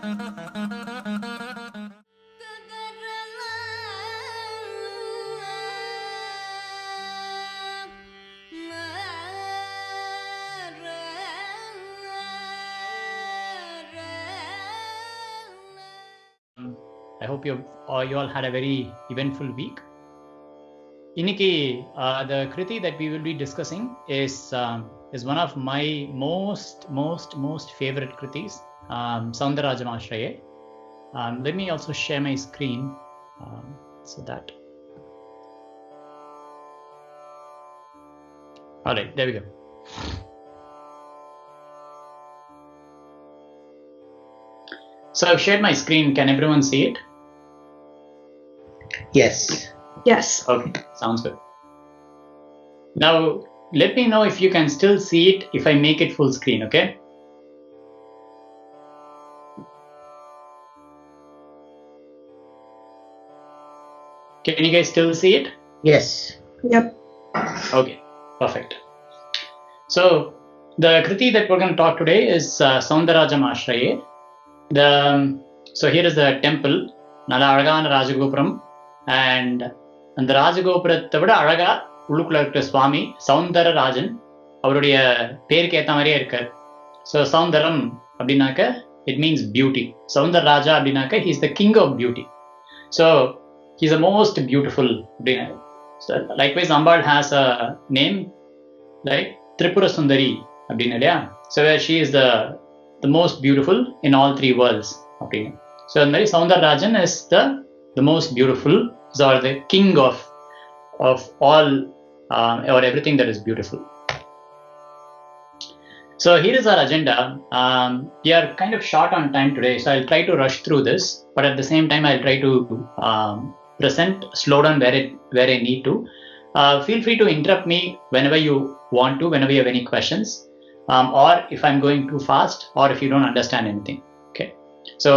I hope you all had a very eventful week. Iniki, the kriti that we will be discussing is one of my most favorite kritis, SoundararAjam AshrayE. Let me also share my screen so that. All right, there we go. So I've shared my screen. Can everyone see it? Yes. Yes. Okay, sounds good. Now, let me know if you can still see it if I make it full screen, okay? Can you guys still see it? Yes. Yep. Okay, perfect. So, the kriti that we're going to talk today is SoundararAjam AshrayE. So here is the temple, Nala Alagana Rajagopuram, and அந்த ராஜகோபுரத்தை விட அழகா உள்ளுக்குள்ள இருக்கிற சுவாமி சௌந்தரராஜன், அவருடைய பேருக்கு ஏற்ற மாதிரியே இருக்கார். ஸோ சௌந்தரம் அப்படின்னாக்க இட் மீன்ஸ் பியூட்டி. சௌந்தரராஜா அப்படின்னாக்க he's the king of beauty. So he's the most beautiful அப்படின்னு. Likewise Ambal has a name like Tripura Sundari அப்படின்னு இல்லையா. So she is the most beautiful in all three worlds. Okay. So Soundararajan is the most beautiful, or the king of all or everything that is beautiful. So here is our agenda. We are kind of short on time today, so I'll try to rush through this, but at the same time I'll try to present, slow down where I need to. Feel free to interrupt me whenever you want to, whenever you have any questions. Or if I'm going too fast, or if you don't understand anything. Okay. So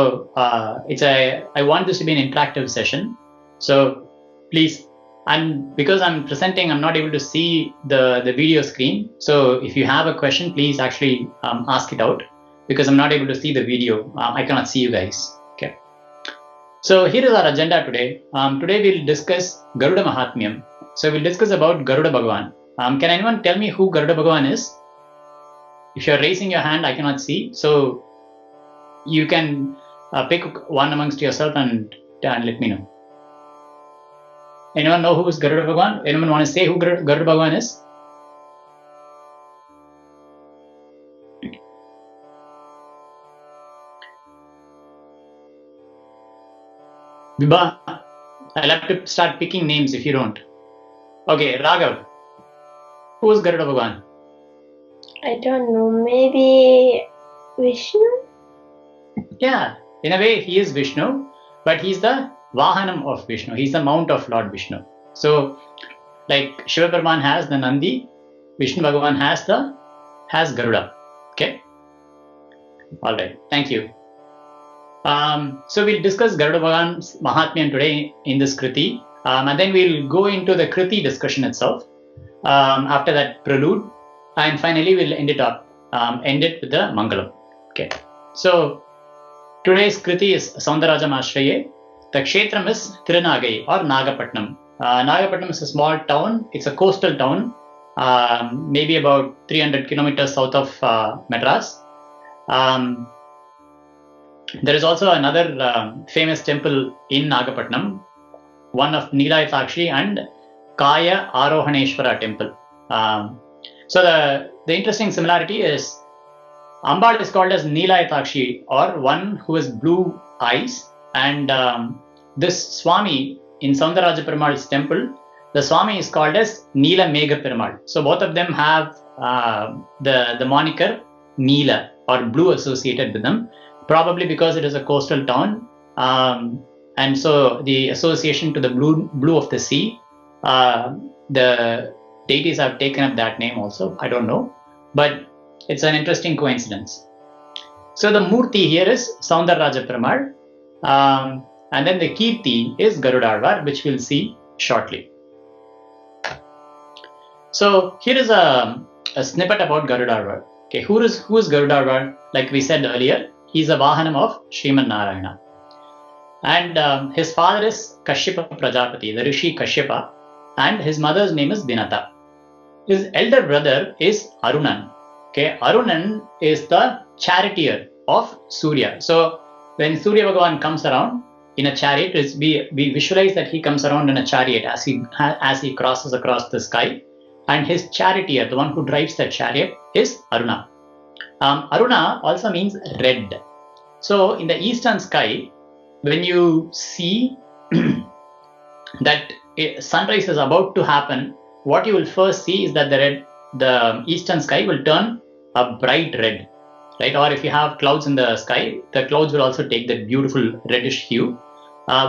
I want this to be an interactive session. So please, because I'm presenting, I'm not able to see the video screen. So if you have a question, please actually ask it out, because I'm not able to see the video. I cannot see you guys. Okay. So here is our agenda today. Today we'll discuss Garuda Mahatmyam. So we'll discuss about Garuda Bhagavan. Can anyone tell me who Garuda Bhagavan is? If you're raising your hand, I cannot see. So you can pick one amongst yourself and let me know. Anyone know who is Garuda Bhagavan? Anyone want to say who Garuda Bhagavan is? Vibha, I'll have to start picking names if you don't. Okay, Raghav. Who is Garuda Bhagavan? I don't know, maybe Vishnu? Yeah, in a way he is Vishnu, but he's the Vahanam of Vishnu. He's the mount of Lord Vishnu. So, like Shiva Brahman has the Nandi, Vishnu Bhagavan has Garuda. Okay? Alright, thank you. So we'll discuss Garuda Bhagavan's Mahatmyam today in this Kriti, and then we'll go into the Kriti discussion itself. After that prelude, and finally we'll end it with the Mangalam. Okay. So today's Kriti is SoundararAjam AshrayE. The Kshetram is Tirunagai or Nagapatnam. Nagapatnam is a small town. It's a coastal town, maybe about 300 kilometers south of Madras. There is also another famous temple in Nagapatnam, one of Neelayatakshi and Kaya Arohaneshwara temple. So the interesting similarity is Ambal is called as Neelayatakshi, or one who has blue eyes, and this Swami in Soundararaja Perumal's temple, the Swami is called as Neela Megha Perumal. So both of them have the moniker Neela or blue associated with them, probably because it is a coastal town, and so the association to the blue of the sea. The deities have taken up that name also. I don't know, but it's an interesting coincidence. So the Murti here is Soundararaja Perumal, and then the Kirti is Garudalvar, which we'll see shortly. So here is a snippet about Garudalvar. Okay, who is Garudalvar? Like we said earlier, he's a Vahanam of Sriman Narayana. And his father is Kashyapa Prajapati, the Rishi Kashyapa, and his mother's name is Vinata. His elder brother is Arunan. Okay, Arunan is the charioteer of Surya. So when Surya Bhagavan comes around in a chariot, we visualize that he comes around in a chariot as he crosses across the sky, and his charioteer, the one who drives the chariot, is Aruna. Aruna also means red. So in the eastern sky, when you see that sunrise is about to happen, what you will first see is that the eastern sky will turn a bright red, right? Or if you have clouds in the sky, the clouds will also take that beautiful reddish hue,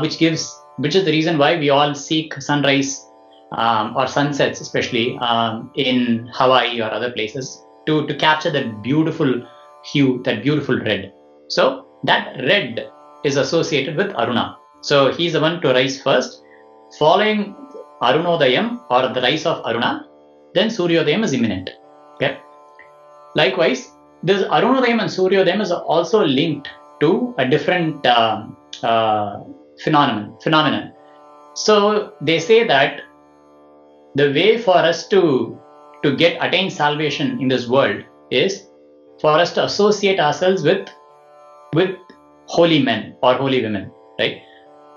which is the reason why we all seek sunrise or sunsets, especially in Hawaii or other places, to capture that beautiful hue, that beautiful red. So that red is associated with Aruna. So he's the one to rise first. Following Arunodayam, or the rise of Aruna, then Suryodayam is imminent. Okay. Likewise, this Arunodayam and Suryodayam is also linked to a different phenomenon. So they say that the way for us to attain salvation in this world is for us to associate ourselves with holy men or holy women, right?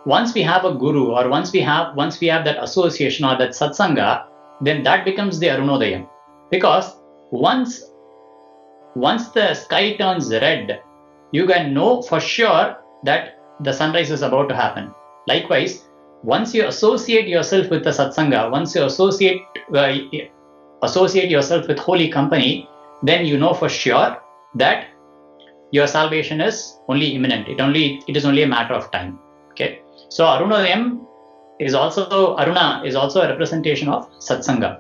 Once we have a guru, or once we have that association or that satsanga, then that becomes the Arunodayam. Because once the sky turns red, you can know for sure that the sunrise is about to happen. Likewise, once you associate yourself with the satsanga, once you associate yourself with holy company, then you know for sure that your salvation is only imminent. It is only a matter of time. Okay. So Arunodayam Aruna is also a representation of satsanga.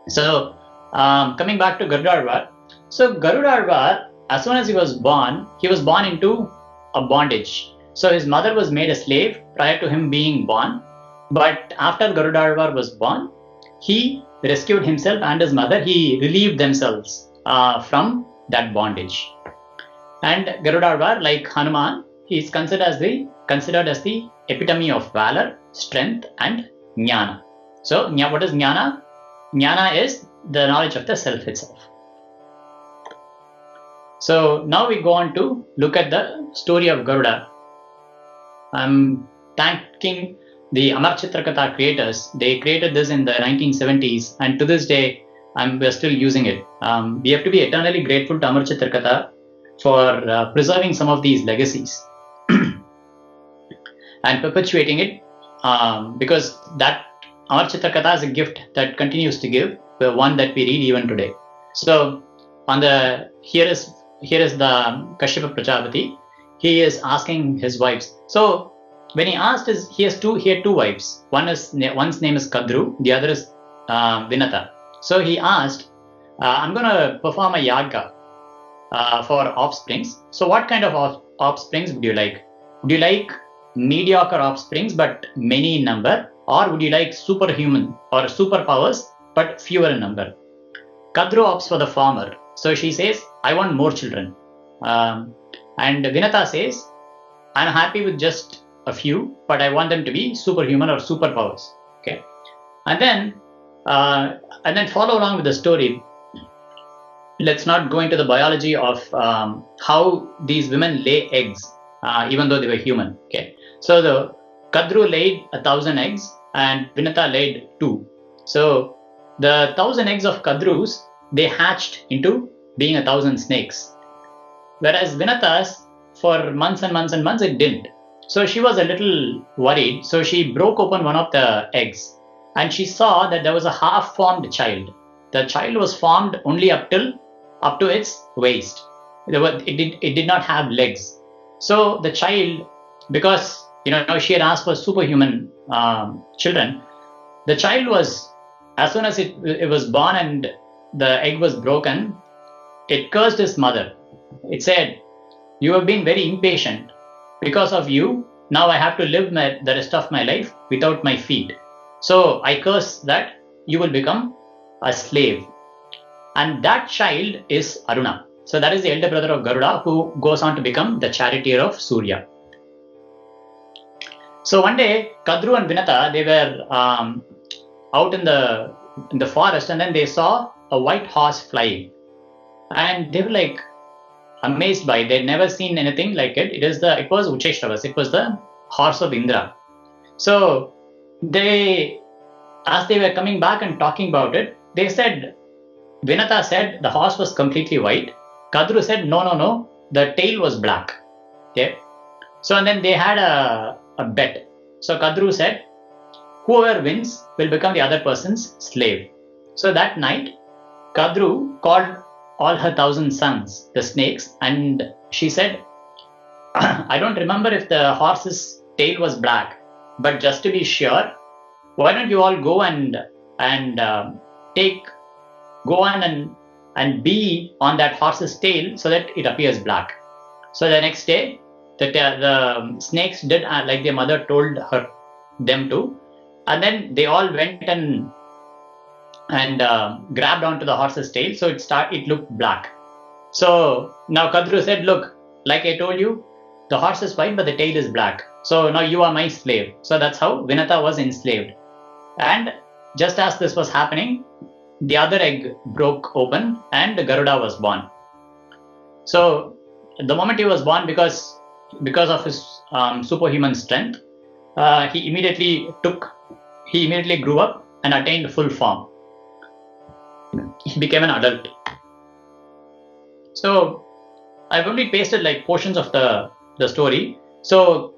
So coming back to Garudarvar. So Garudarvar, as soon as he was born into a bondage. So his mother was made a slave prior to him being born. But after Garudarvar was born, he rescued himself and his mother. He relieved themselves from that bondage. And Garudarvar, like Hanuman, he is considered as the epitome of valor, strength, and jnana. So, what is jnana? Jnana is the knowledge of the self itself. So now we go on to look at the story of Garuda. I'm thanking the Amar Chitrakatha creators. They created this in the 1970s, and to this day, we're still using it. We have to be eternally grateful to Amar Chitrakatha for preserving some of these legacies and perpetuating it, because that Amar Chitrakatha is a gift that continues to give, the one that we read even today. So here is the Kashyapa Prajapati. He is asking his wives. So when he asked, he had two wives. One's name is Kadru, the other is Vinata. So he asked, I'm going to perform a yaga for offsprings. So what kind of offsprings would you like? Would you like mediocre offsprings but many in number, or would you like superhuman or superpowers but fewer in number? Kadru opts for the former. So she says, I want more children. And Vinata says, I'm happy with just a few, but I want them to be superhuman or superpowers. Okay. And then follow along with the story. Let's not go into the biology of how these women lay eggs, even though they were human. Okay. So the Kadru laid 1,000 eggs and Vinata laid 2. So the 1,000 eggs of Kadru's, they hatched into being 1,000 snakes. Whereas Vinata's, for months and months and months, it didn't. So she was a little worried. So she broke open one of the eggs and she saw that there was a half-formed child. The child was formed only up to its waist. It did not have legs. So the child, because she had asked for superhuman children, the child was, as soon as it was born and the egg was broken, it cursed his mother. It said, you have been very impatient. Because of you, now I have to live the rest of my life without my feet. So I curse that you will become a slave. And that child is Aruna. So that is the elder brother of Garuda, who goes on to become the charioteer of Surya. So one day, Kadru and Vinata, they were out in the forest, and then they saw a white horse flying, and they were like amazed by it. They'd never seen anything like it. It was Ucheshravas. It was the horse of Indra. So as they were coming back and talking about it, they said, Vinata said the horse was completely white. Kadru said, no, the tail was black. Okay. So and then they had a bet. So Kadru said, whoever wins will become the other person's slave. So that night, Kadru called all her 1,000 sons, the snakes, and she said, I don't remember if the horse's tail was black, but just to be sure, why don't you all go and be on that horse's tail so that it appears black. So the next day, the snakes did like their mother told them to, and then they all went and grabbed onto the horse's tail, so it looked black. So now Kadru said, look, like I told you, the horse is white but the tail is black. So now you are my slave. So that's how Vinata was enslaved. And just as this was happening, the other egg broke open and Garuda was born. So the moment he was born, because of his superhuman strength, he immediately grew up and attained full form. He became an adult. So I've only pasted like portions of the story. So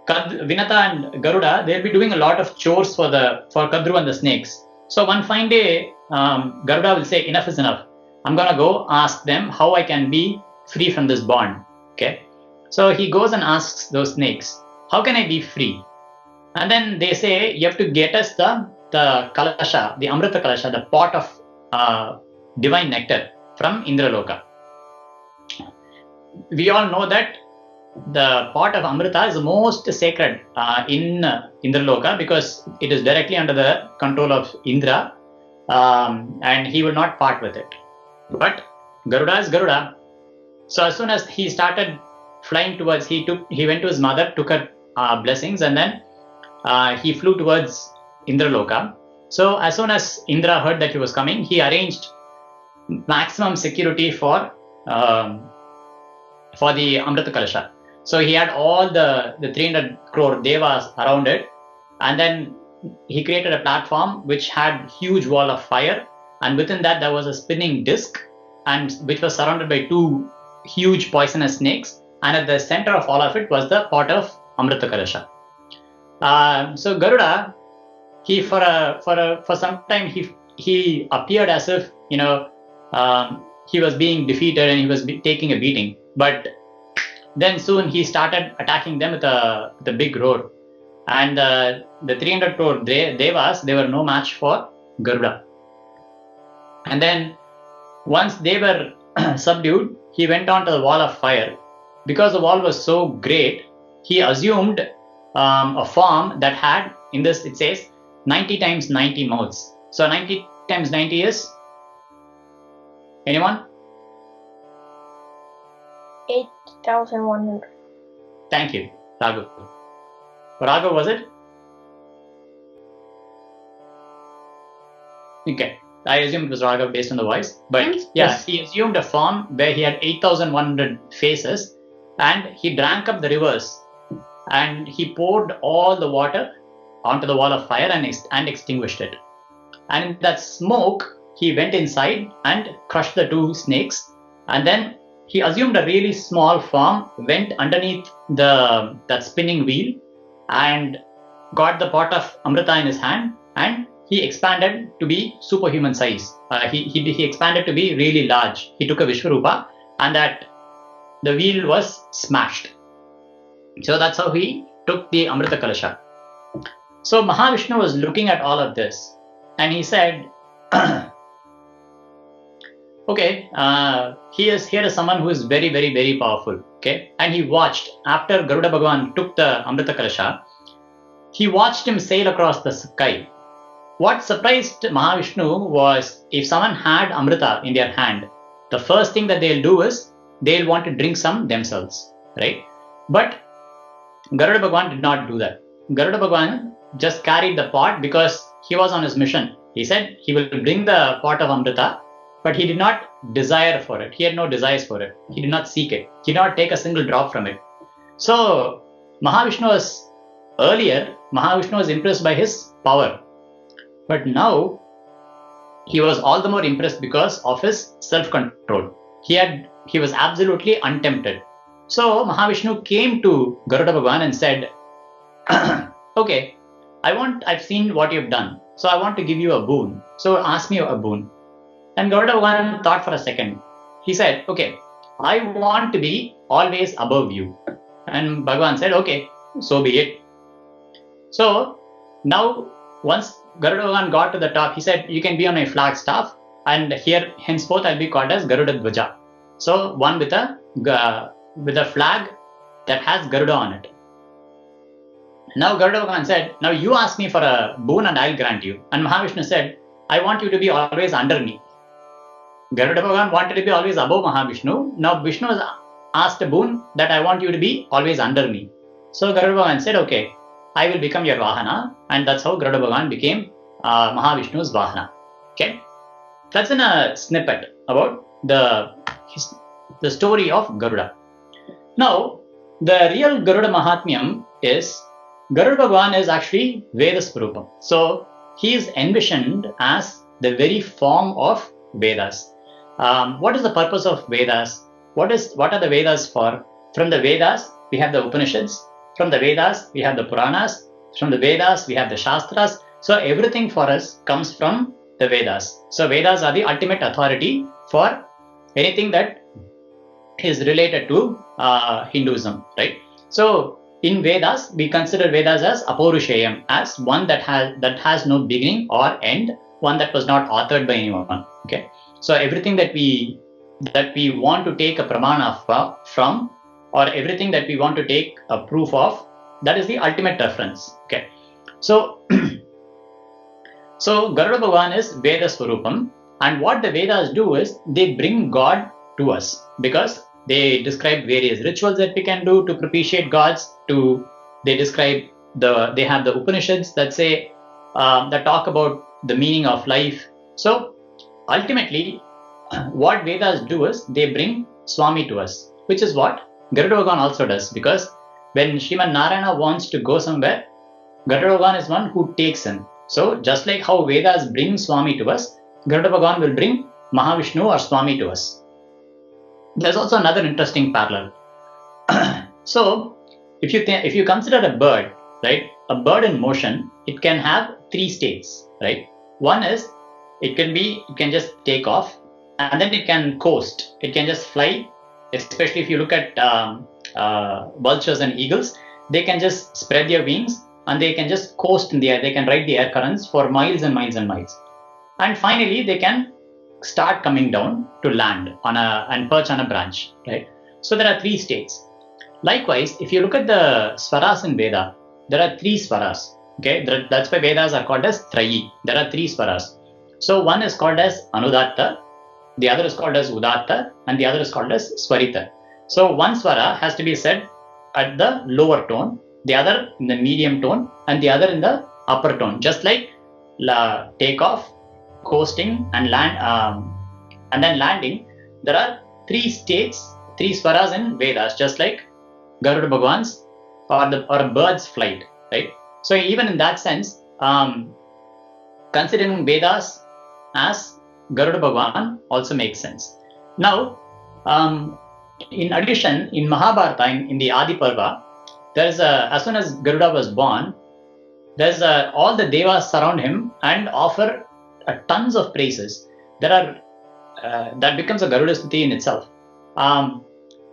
Vinata and Garuda, they'll be doing a lot of chores for Kadru and the snakes. So one fine day, Garuda will say, enough is enough. I'm gonna go ask them how I can be free from this bond. Okay. So he goes and asks those snakes, how can I be free? And then they say, you have to get us the kalasha, the Amrita kalasha, the pot of divine nectar from Indraloka. We all know that the pot of Amrita is the most sacred in Indraloka, because it is directly under the control of Indra, and he will not part with it. But Garuda is Garuda. So as soon as he started flying towards, he went to his mother, took her blessings, and then he flew towards Indraloka. So as soon as Indra heard that he was coming, he arranged maximum security for the Amrita Kalasha. So he had all the 300 crore devas around it, and then he created a platform which had huge wall of fire, and within that there was a spinning disc, and which was surrounded by 2 huge poisonous snakes, and at the center of all of it was the pot of Amrita Kalasha. So Garuda, he for some time he appeared as if he was being defeated and he was taking a beating, but then soon he started attacking them with a big roar, and the 300 crore devas, they were no match for Garuda. And then once they were subdued, he went on to the wall of fire. Because the wall was so great, he assumed a form that had, in this it says 90 times 90 mouths. So 90 times 90 is, anyone? 8,100. Thank you, Raghav. Raghav, was it? Okay, I assume it was Raghav based on the voice. But yes, he assumed a form where he had 8,100 faces, and he drank up the rivers, and he poured all the water onto the wall of fire and extinguished it. And in that smoke, he went inside and crushed the 2 snakes, and then he assumed a really small form, went underneath that spinning wheel, and got the pot of Amrita in his hand, and he expanded to be superhuman size. He expanded to be really large. He took a Vishwarupa, and that the wheel was smashed. So that's how he took the Amrita Kalasha. So Mahavishnu was looking at all of this, and he said, okay, here is someone who is very, very, very powerful. Okay, and he watched, after Garuda Bhagavan took the Amrita Kalasha, he watched him sail across the sky. What surprised Mahavishnu was, if someone had Amrita in their hand, the first thing that they'll do is they'll want to drink some themselves, right? But Garuda Bhagwan did not do that. Garuda Bhagwan just carried the pot because he was on his mission. He said he will bring the pot of Amrita, but he did not desire for it. He had no desires for it. He did not seek it. He did not take a single drop from it. So Mahavishnu was impressed by his power. But now he was all the more impressed because of his self-control. He was absolutely untempted. So Mahavishnu came to Garuda Bhagwan and said, okay, I've seen what you've done. So I want to give you a boon. So ask me a boon. And Garuda Bhagwan thought for a second. He said, okay, I want to be always above you. And Bhagwan said, okay, so be it. So now once Garuda Bhagwan got to the top, he said, you can be on a flag staff, and here henceforth I'll be called as Garuda Dvaja. So one with a flag that has Garuda on it. Now Garuda Bhagwan said, now you ask me for a boon and I'll grant you. And Mahavishnu said, I want you to be always under me. Garuda Bhagwan wanted to be always above Mahavishnu. Now Vishnu has asked a boon that I want you to be always under me. So Garuda Bhagwan said, okay, I will become your Vahana. And that's how Garuda Bhagwan became Mahavishnu's Vahana. Okay, that's in a snippet about the story of Garuda. Now, the real Garuda Mahatmyam is Garuda Bhagwan is actually Veda Swarupam. So he is envisioned as the very form of Vedas. What is the purpose of Vedas? What are the Vedas for? From the Vedas, we have the Upanishads. From the Vedas, we have the Puranas. From the Vedas, we have the Shastras. So everything for us comes from the Vedas. So Vedas are the ultimate authority for anything that is related to Hinduism, right? So in Vedas, we consider Vedas as Apaurusheyam, as one that has no beginning or end, one that was not authored by anyone. Okay, so everything that we want to take a pramana from, or everything that we want to take a proof of, that is the ultimate reference. Okay, so so Garuda Bhagwan is Veda Swarupam, and what the Vedas do is they bring God to us, because they describe various rituals that we can do to propitiate gods. They have the Upanishads that say that talk about the meaning of life. So ultimately, what Vedas do is they bring Swami to us, which is what Garuda Bhagwan also does, because when Sriman Narayana wants to go somewhere, Garuda Bhagwan is one who takes him. So just like how Vedas bring Swami to us, Garuda Bhagwan will bring Mahavishnu or Swami to us. There's also another interesting parallel. So if you consider a bird, right, a bird in motion, it can have three states, right? One is it can just take off, and then it can coast. It can just fly. Especially if you look at vultures and eagles, they can just spread their wings and they can just coast in the air. They can ride the air currents for miles and miles and miles. And finally, they can start coming down to land and perch on a branch, right? So there are three states. Likewise, if you look at the swaras in Veda, there are three swaras. Okay, that's why Vedas are called as Trayi. There are three swaras. So one is called as Anudatta, the other is called as Udatta, and the other is called as Swarita. So one swara has to be said at the lower tone, the other in the medium tone, and the other in the upper tone. Just like takeoff, coasting, and land, and then landing. There are three states, three swaras in Vedas, just like Garuda Bhagwan's or a bird's flight, right? So even in that sense, considering Vedas as Garuda Bhagwan also makes sense. Now, in addition, in Mahabharata, in the Adi Parva, there's as soon as Garuda was born, there's all the devas surround him and offer tons of praises. There are that becomes a Garuda Stuti in itself.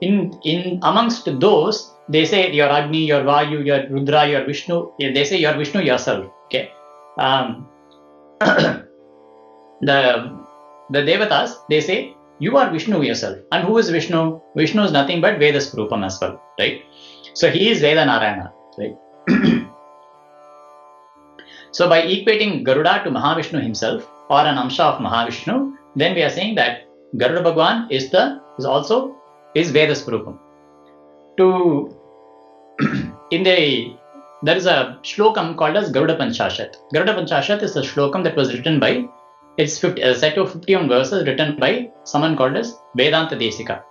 In amongst those, they say your Agni, your Vayu, your Rudra, your Vishnu. They say your Vishnu yourself. Okay. The Devatas, they say you are Vishnu yourself. And who is Vishnu? Vishnu is nothing but Veda Swarupam as well, right? So he is Veda Narayana, right? So by equating Garuda to Mahavishnu himself, or an Amsha of Mahavishnu, then we are saying that Garuda Bhagwan is also Veda Swarupam. There is a shlokam called as Garuda Panchashat. Garuda Panchashat is a shlokam that was written by, it's a set of 51 verses written by someone called as Vedanta Desika.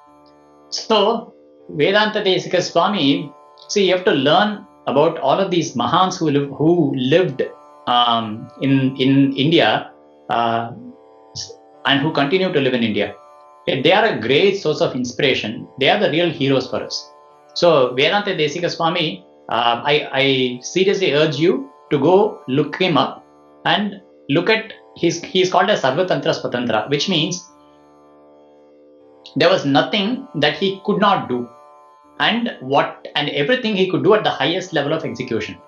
So, Vedanta Desika Swami, see, you have to learn about all of these Mahans who lived in India and who continue to live in India. They are a great source of inspiration. They are the real heroes for us. So, Vedanta Desika Swami, I seriously urge you to go look him up and look at he's called as Sarvatantra Swatantra, which means there was nothing that he could not do, and everything he could do at the highest level of execution.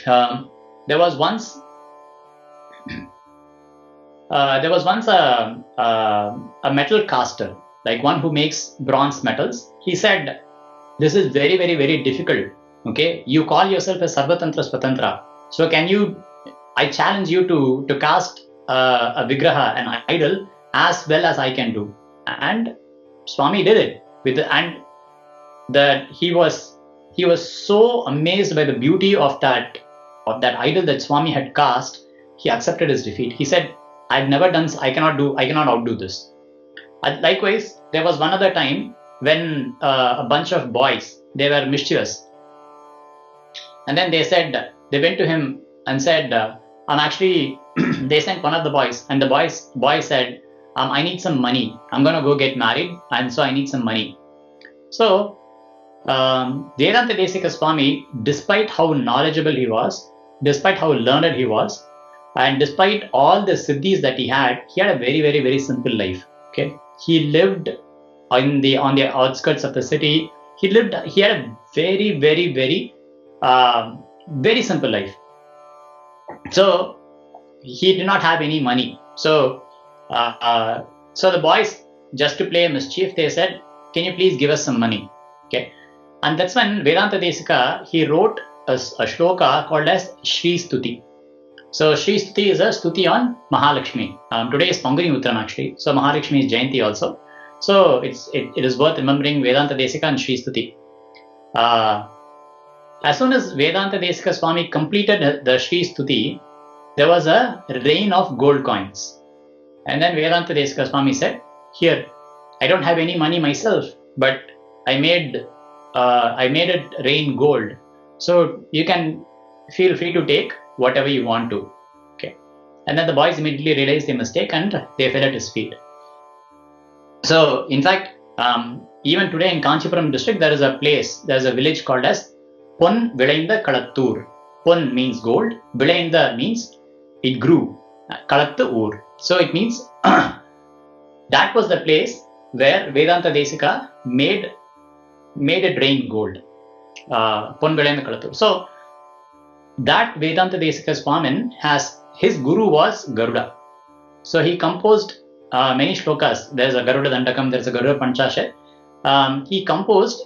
There was once a metal caster, like one who makes bronze metals. He said, this is very, very, very difficult. Okay, you call yourself a Sarvatantra Swatantra. So I challenge you to cast a Vigraha, an idol, as well as I can do. And Swami did it he was so amazed by the beauty of that idol that Swami had cast. He accepted his defeat. He said, I've never done, I cannot outdo this. Likewise, there was one other time when a bunch of boys, they were mischievous, and then they went to him and said, I'm actually they sent one of the boys, and the boy said, I need some money, I'm gonna go get married, and so I need some money. So Vedanta Desika Swami, despite how knowledgeable he was, despite how learned he was, and despite all the siddhis that he had a very, very, very simple life. Okay, he lived on the outskirts of the city. He had a very, very, very very simple life. So he did not have any money. So the boys, just to play a mischief, they said, can you please give us some money? Okay, and that's when Vedanta Desika, he wrote a shloka called as Shri Stuti. So Shri Stuti is a stuti on Mahalakshmi. Today is Panguni Uttaram actually. So Mahalakshmi is Jayanti also. So it is worth remembering Vedanta Desika and Shri Stuti. As soon as Vedanta Desika Swami completed the Shri Stuti, there was a rain of gold coins. And then Vedanta Desika Swami said, here, I don't have any money myself, but I made it rain gold. So you can feel free to take whatever you want to. Okay. And then the boys immediately realized their mistake and they fell at his feet. So in fact, even today in Kanchipuram district, there's a village called as Pon Vilainda Kalattur. Pon means gold, Vilainda means it grew, Kalattu Ur. So it means that was the place where Vedanta Desika made it rain gold. Pon Vilainda Kalattur. So that Vedanta Desika Swamin his guru was Garuda. So he composed many shlokas. There's a Garuda Dandakam, there's a Garuda Panchashat. He composed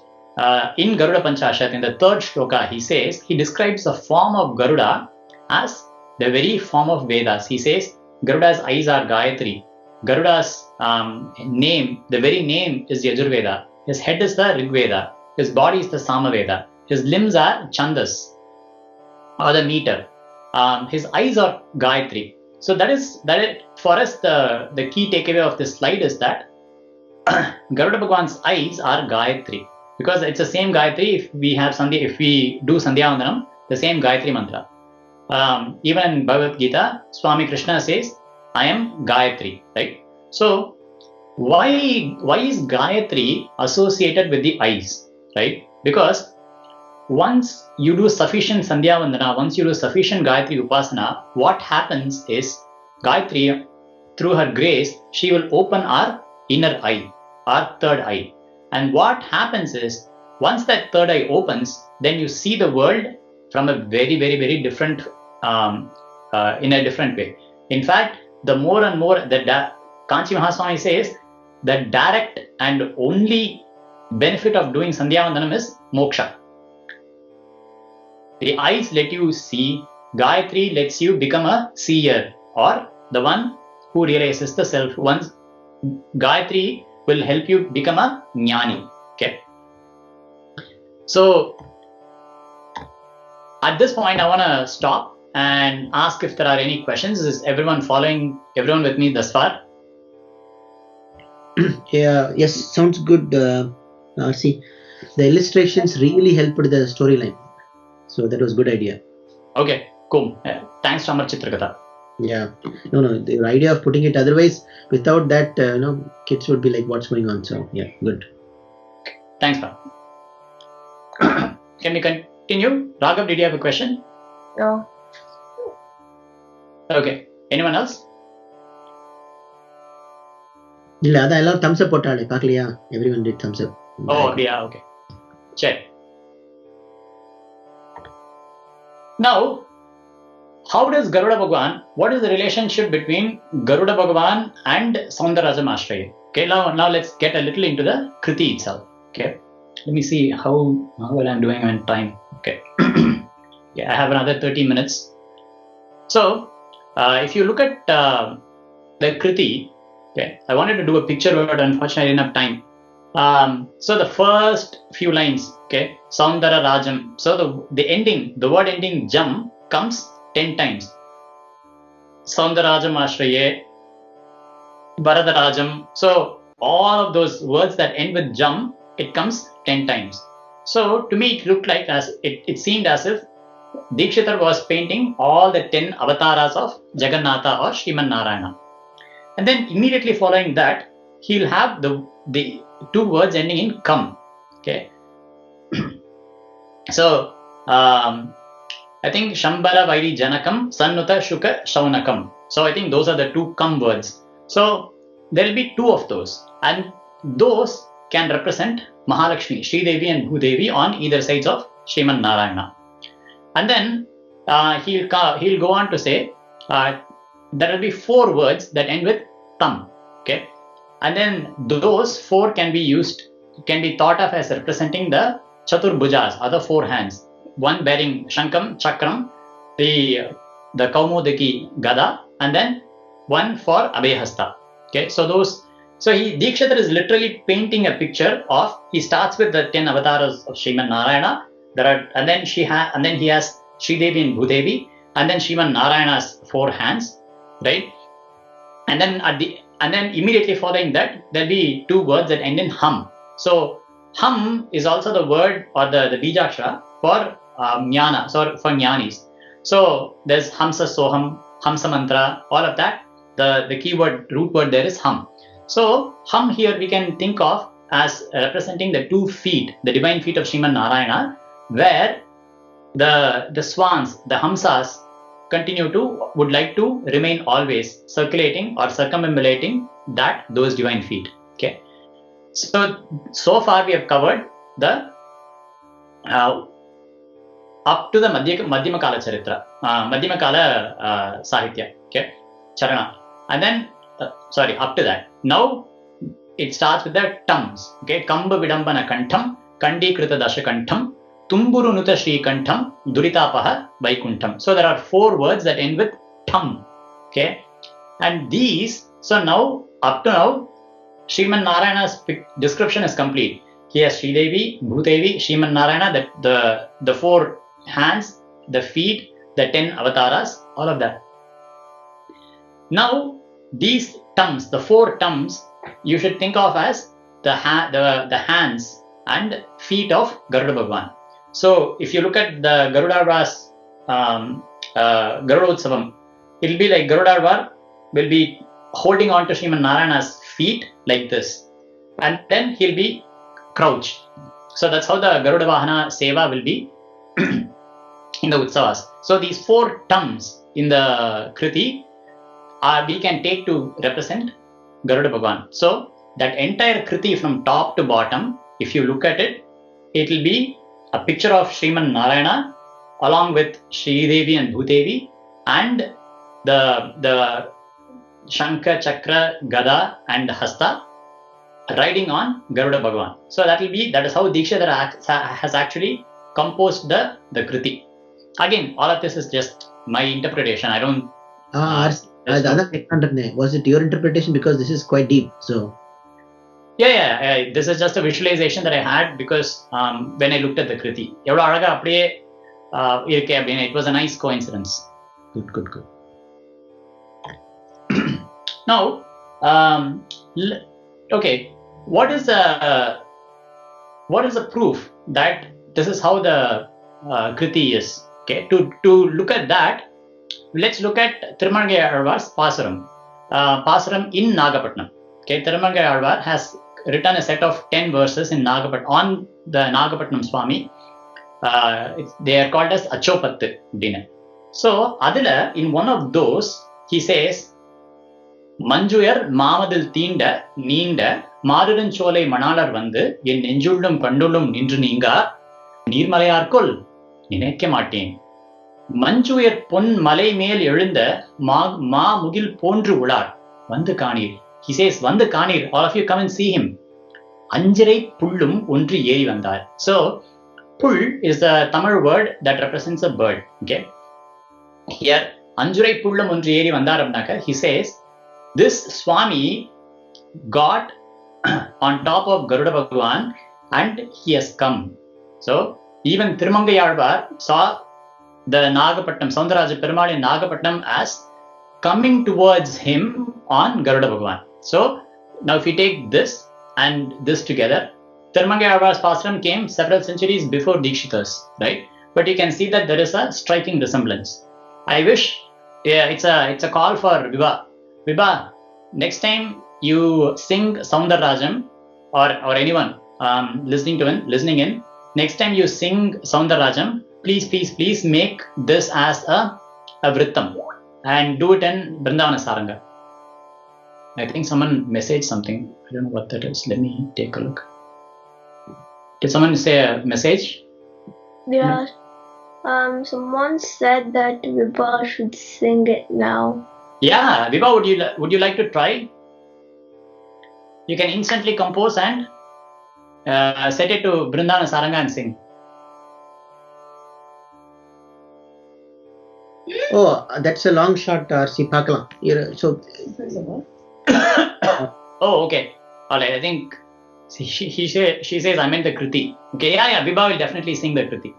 in Garuda Panchashat, in the third shloka, he describes the form of Garuda as the very form of Vedas. He says, Garuda's eyes are Gayatri. Garuda's name, the very name is Yajurveda. His head is the Rig Veda. His body is the Samaveda. His limbs are Chandas, or the meter. His eyes are Gayatri. So that is for us the key takeaway of this slide is that Garuda Bhagwan's eyes are Gayatri, because it's the same Gayatri if we do Sandhya Vandanam, the same Gayatri mantra. Even in Bhagavad Gita, Swami Krishna says, I am Gayatri, right? So why is Gayatri associated with the eyes, right? Because once you do sufficient Sandhya Vandana, once you do sufficient Gayatri Upasana, what happens is Gayatri, through her grace, she will open our inner eye, our third eye. And what happens is, once that third eye opens, then you see the world from a very, very, very different, in a different way. In fact, the more and more that Kanchi Mahaswami says, the direct and only benefit of doing Sandhya Vandanam is moksha. The eyes let you see, Gayatri lets you become a seer, or the one who realizes the self. Once Gayatri will help you become a jnani. Okay. So at this point, I want to stop and ask if there are any questions. Is everyone with me thus far? Yeah, yes, sounds good. RC, the illustrations really helped the storyline, so that was a good idea. Okay, cool. Thanks, Ramar Chitrakatha. Yeah, no, the idea of putting it, otherwise, without that, kids would be like, what's going on? So, yeah, good. Thanks, Ram. Can we continue? Raghav, did you have a question? No. Okay, anyone else? இல்ல அதான் எல்லாம் thumbs up போட்டாலே பார்க்கலையா? Everyone did thumbs up. Oh, yeah, okay. Check. Now, how does Garuda Bhagwan, what is the relationship between Garuda Bhagwan and SoundararAjam AshrayE? Okay, now let's get a little into the Kriti itself. Okay, let me see how well I'm doing on time. Okay, yeah, I have another 30 minutes. So, if you look at the Kriti, okay, I wanted to do a picture, but unfortunately I didn't have time. So the first few lines, okay, SoundararAjam. So the ending, the word ending jam comes 10 times. SoundararAjam AshrayE, Varadarajam. So all of those words that end with jam, it comes 10 times. So to me, it looked like it seemed as if Dikshitar was painting all the 10 avatars of Jagannatha or Sriman Narayana. And then immediately following that, he'll have the two words ending in kam. Okay. So I think Shambhala Vairi Janakam Sannuta Shuka Shaunakam. So I think those are the two kam words. So there will be two of those, and those can represent Mahalakshmi, Sri Devi and Bhudevi on either sides of Sriman Narayana. And then he'll go on to say there will be four words that end with tam. Okay. And then those four can be thought of as representing the Chaturbhujas, other four hands. One bearing Shankam, Chakram, the Kaumudiki Gada, and then one for Abhayhasta. Okay, so Dikshitar is literally painting a picture of, he starts with the 10 avatars of Sriman Narayana, and then he has Sri Devi and Bhudevi, and then Sriman Narayana's four hands, right? And then immediately following that, there'll be two words that end in hum. So hum is also the word or the bijakshara for jnana, so for jnanis. So there's hamsa soham, hamsa mantra, all of that. The keyword, root word there is hum. So hum here we can think of as representing the 2 feet, the divine feet of Sriman Narayana, where the swans, the hamsas, would like to remain always circulating or circumambulating those divine feet. Okay, so far we have covered the up to the Madhyama Kala Charitra, Madhyama Kala Sahitya, okay, Charana, and then up to that. Now it starts with the tams. Okay, Kamba Vidambana Kantham, Kandi Krita Dasha Kantham, Tumburu Nuta Shri Kantham, Duritapaha Vaikuntham. So there are 4 words that end with tam. Okay, and these, so now up to now, Sriman Narayana's description is complete. He has Sri Devi, Bhudevi, Sriman Narayana, the 4 hands, the feet, the 10 avatars, all of that. Now these tams, the 4 tams, you should think of as the hands and feet of Garuda Bhagwan. So if you look at the Garuda's Garudotsavam, it will be like Garudarvar will be holding on to Sriman Narayana's feet like this, and then he'll be crouched. So that's how the Garuda Vahana Seva will be in the Utsavas. So these 4 tams in the Kriti we can take to represent Garuda Bhagwan. So that entire Kriti from top to bottom, if you look at it, it will be a picture of Sriman Narayana along with Sri Devi and Bhudevi, and the Shankha, Chakra, Gada and Hasta riding on Garuda Bhagwan. So that is how Dikshitar has actually composed the Kriti. Again, all of this is just my interpretation. I don't Was it your interpretation? Because this is quite deep. So. Yeah. This is just a visualization that I had because when I looked at the Kriti. It was a nice coincidence. Good. Now, okay, what is the proof that this is how the Kriti is? Okay, to look at that, let's look at Thirumangai Alvar's Pasaram. Pasaram in Nagapattinam. Okay, Thirumangai Alvar has written a set of 10 verses in Nagapattinam on the Nagapattinam Swami. They are called as Achopattu. So, adila, in one of those, he says, Manjuyar Mamadil Tinda Ninda Maduran Chole Manalar Vandu in Ninjuldum Pandulum Nindruninga Nirmalayarkul Nineke Martin Manjuyar Pon Malay Mail Erinda Ma Mugil Pondru Ular Vandu Kanir. He says, Vandu Kanir, all of you come and see him. Anjare Pullum Undri Yeri Vandar. So, Pull is the Tamil word that represents a bird. Okay. Here, Anjurai Pullum Undri Yeri Vandar Abnaka, he says, this Swami got on top of Garuda Bhagwan and he has come. So, even Thirumangai Alvar saw the Nagapattinam, SoundararAjam Perumal in Nagapattinam as coming towards him on Garuda Bhagwan. So, now if you take this and this together, Thirumangai Alvar's Pasaram came several centuries before Dikshita's, right? But you can see that there is a striking resemblance. I wish, it's a call for Vibha, next time you sing Soundararajam or anyone listening in, next time you sing Soundararajam, please make this as a vrittam and do it in BrindAvana sArangA. I think someone messaged something. I don't know what that is. Let me take a look. Did someone say a message? Yeah. Someone said that Vibha should sing it now. Yeah, Vibha, would you like to try? You can instantly compose and set it to BrindAvana sArangA and sing. Oh, that's a long shot, RC Pakala. So. Oh, okay. All right. I think she says I meant the Kriti. Okay, yeah. Vibha will definitely sing the Kriti.